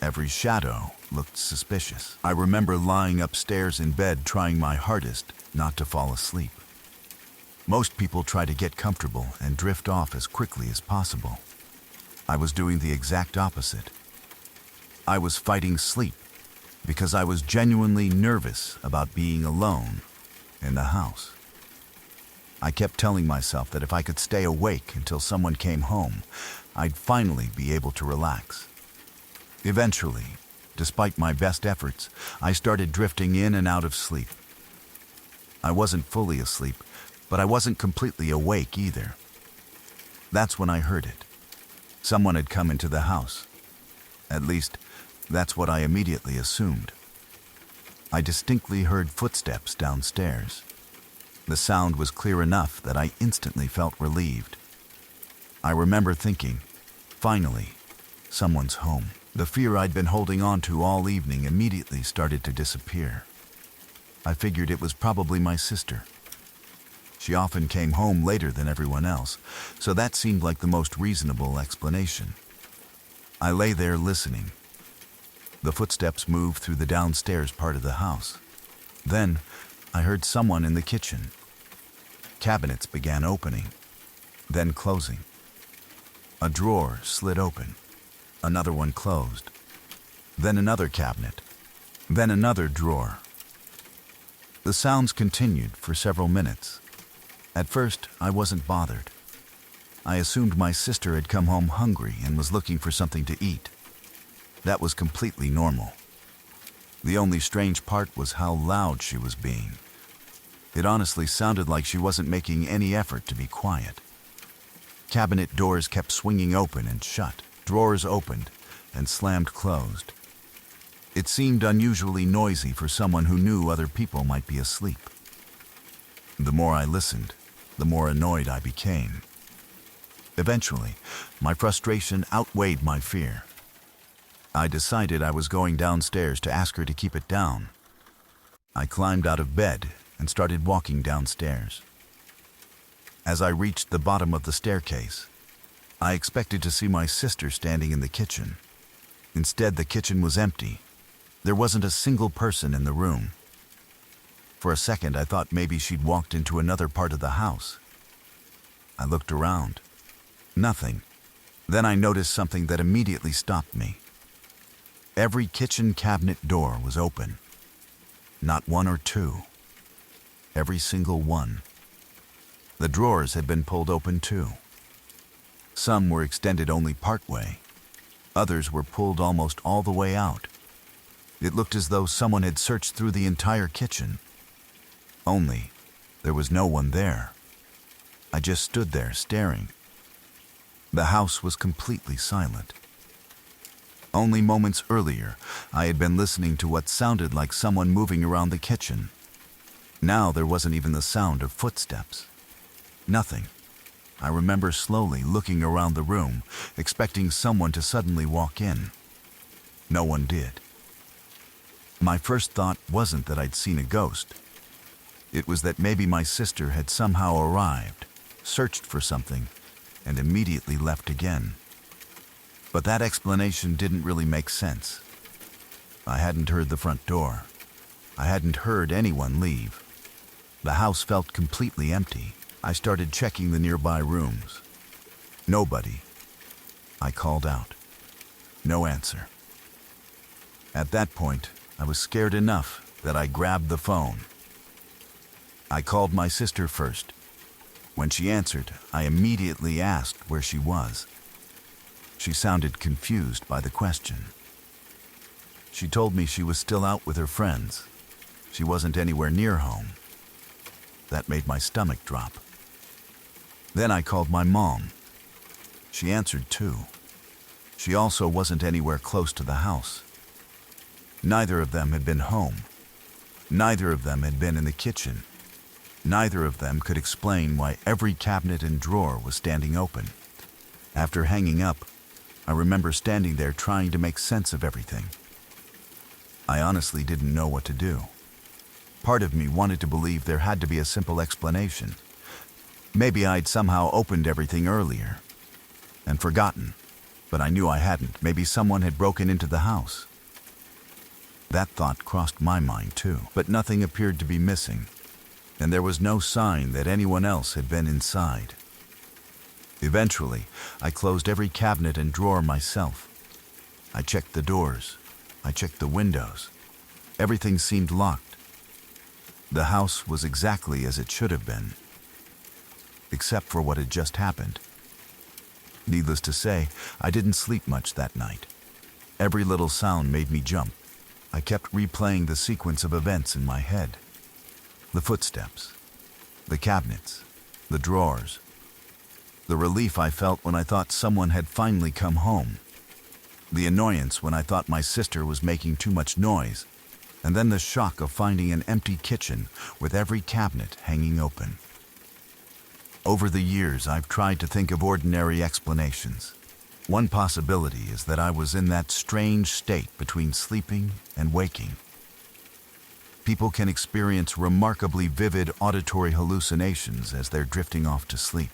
Every shadow looked suspicious. I remember lying upstairs in bed trying my hardest not to fall asleep. Most people try to get comfortable and drift off as quickly as possible. I was doing the exact opposite. I was fighting sleep because I was genuinely nervous about being alone in the house. I kept telling myself that if I could stay awake until someone came home, I'd finally be able to relax. Eventually, despite my best efforts, I started drifting in and out of sleep. I wasn't fully asleep, but I wasn't completely awake either. That's when I heard it. Someone had come into the house. At least, that's what I immediately assumed. I distinctly heard footsteps downstairs. The sound was clear enough that I instantly felt relieved. I remember thinking, finally, someone's home. The fear I'd been holding on to all evening immediately started to disappear. I figured it was probably my sister. She often came home later than everyone else, so that seemed like the most reasonable explanation. I lay there listening. The footsteps moved through the downstairs part of the house. Then, I heard someone in the kitchen. Cabinets began opening, then closing. A drawer slid open. Another one closed. Then another cabinet. Then another drawer. The sounds continued for several minutes. At first, I wasn't bothered. I assumed my sister had come home hungry and was looking for something to eat. That was completely normal. The only strange part was how loud she was being. It honestly sounded like she wasn't making any effort to be quiet. Cabinet doors kept swinging open and shut. Drawers opened and slammed closed. It seemed unusually noisy for someone who knew other people might be asleep. The more I listened, the more annoyed I became. Eventually, my frustration outweighed my fear. I decided I was going downstairs to ask her to keep it down. I climbed out of bed and started walking downstairs. As I reached the bottom of the staircase, I expected to see my sister standing in the kitchen. Instead, the kitchen was empty. There wasn't a single person in the room. For a second, I thought maybe she'd walked into another part of the house. I looked around. Nothing. Then I noticed something that immediately stopped me. Every kitchen cabinet door was open. Not one or two. Every single one. The drawers had been pulled open too. Some were extended only partway. Others were pulled almost all the way out. It looked as though someone had searched through the entire kitchen. Only, there was no one there. I just stood there staring. The house was completely silent. Only moments earlier, I had been listening to what sounded like someone moving around the kitchen. Now there wasn't even the sound of footsteps. Nothing. I remember slowly looking around the room, expecting someone to suddenly walk in. No one did. My first thought wasn't that I'd seen a ghost. It was that maybe my sister had somehow arrived, searched for something, and immediately left again. But that explanation didn't really make sense. I hadn't heard the front door. I hadn't heard anyone leave. The house felt completely empty. I started checking the nearby rooms. Nobody. I called out. No answer. At that point, I was scared enough that I grabbed the phone. I called my sister first. When she answered, I immediately asked where she was. She sounded confused by the question. She told me she was still out with her friends. She wasn't anywhere near home. That made my stomach drop. Then I called my mom. She answered too. She also wasn't anywhere close to the house. Neither of them had been home. Neither of them had been in the kitchen. Neither of them could explain why every cabinet and drawer was standing open. After hanging up, I remember standing there trying to make sense of everything. I honestly didn't know what to do. Part of me wanted to believe there had to be a simple explanation. Maybe I'd somehow opened everything earlier and forgotten, but I knew I hadn't. Maybe someone had broken into the house. That thought crossed my mind too, but nothing appeared to be missing, and there was no sign that anyone else had been inside. Eventually, I closed every cabinet and drawer myself. I checked the doors. I checked the windows. Everything seemed locked. The house was exactly as it should have been, except for what had just happened. Needless to say, I didn't sleep much that night. Every little sound made me jump. I kept replaying the sequence of events in my head. The footsteps, the cabinets, the drawers. The relief I felt when I thought someone had finally come home. The annoyance when I thought my sister was making too much noise. And then the shock of finding an empty kitchen with every cabinet hanging open. Over the years, I've tried to think of ordinary explanations. One possibility is that I was in that strange state between sleeping and waking. People can experience remarkably vivid auditory hallucinations as they're drifting off to sleep.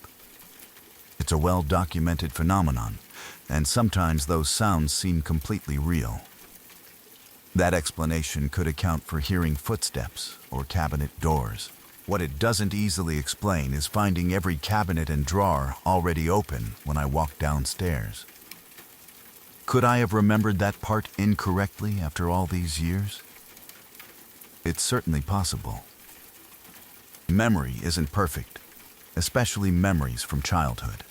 It's a well-documented phenomenon, and sometimes those sounds seem completely real. That explanation could account for hearing footsteps or cabinet doors. What it doesn't easily explain is finding every cabinet and drawer already open when I walked downstairs. Could I have remembered that part incorrectly after all these years? It's certainly possible. Memory isn't perfect, especially memories from childhood.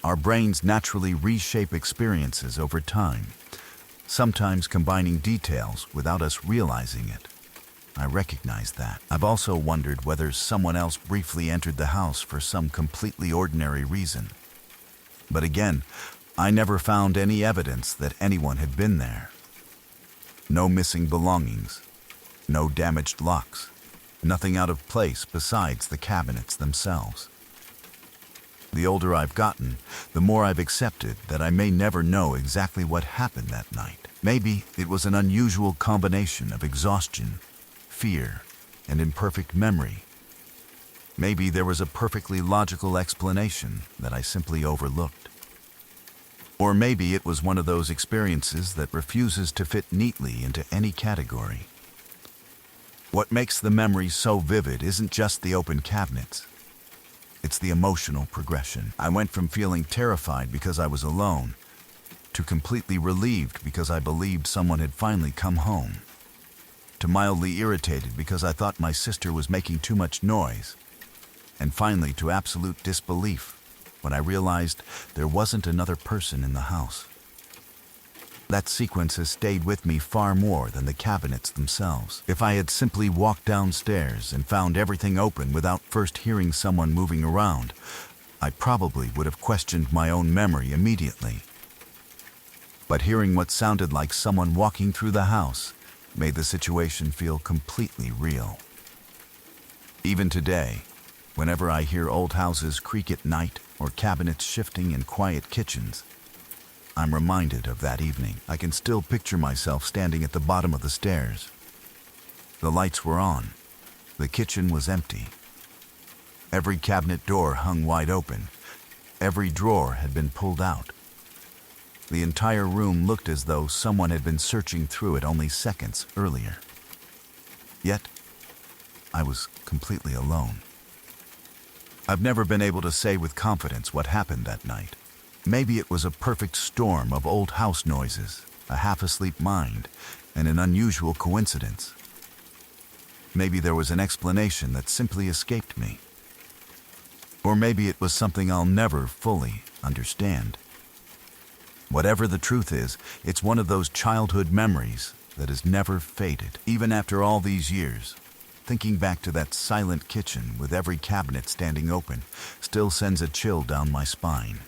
Our brains naturally reshape experiences over time, sometimes combining details without us realizing it. I recognize that. I've also wondered whether someone else briefly entered the house for some completely ordinary reason. But again, I never found any evidence that anyone had been there. No missing belongings, no damaged locks, nothing out of place besides the cabinets themselves. The older I've gotten, the more I've accepted that I may never know exactly what happened that night. Maybe it was an unusual combination of exhaustion, fear, and imperfect memory. Maybe there was a perfectly logical explanation that I simply overlooked. Or maybe it was one of those experiences that refuses to fit neatly into any category. What makes the memory so vivid isn't just the open cabinets. It's the emotional progression. I went from feeling terrified because I was alone to completely relieved because I believed someone had finally come home, to mildly irritated because I thought my sister was making too much noise, and finally to absolute disbelief when I realized there wasn't another person in the house. That sequence has stayed with me far more than the cabinets themselves. If I had simply walked downstairs and found everything open without first hearing someone moving around, I probably would have questioned my own memory immediately. But hearing what sounded like someone walking through the house made the situation feel completely real. Even today, whenever I hear old houses creak at night or cabinets shifting in quiet kitchens, I'm reminded of that evening. I can still picture myself standing at the bottom of the stairs. The lights were on. The kitchen was empty. Every cabinet door hung wide open. Every drawer had been pulled out. The entire room looked as though someone had been searching through it only seconds earlier. Yet, I was completely alone. I've never been able to say with confidence what happened that night. Maybe it was a perfect storm of old house noises, a half-asleep mind, and an unusual coincidence. Maybe there was an explanation that simply escaped me. Or maybe it was something I'll never fully understand. Whatever the truth is, it's one of those childhood memories that has never faded. Even after all these years, thinking back to that silent kitchen with every cabinet standing open still sends a chill down my spine.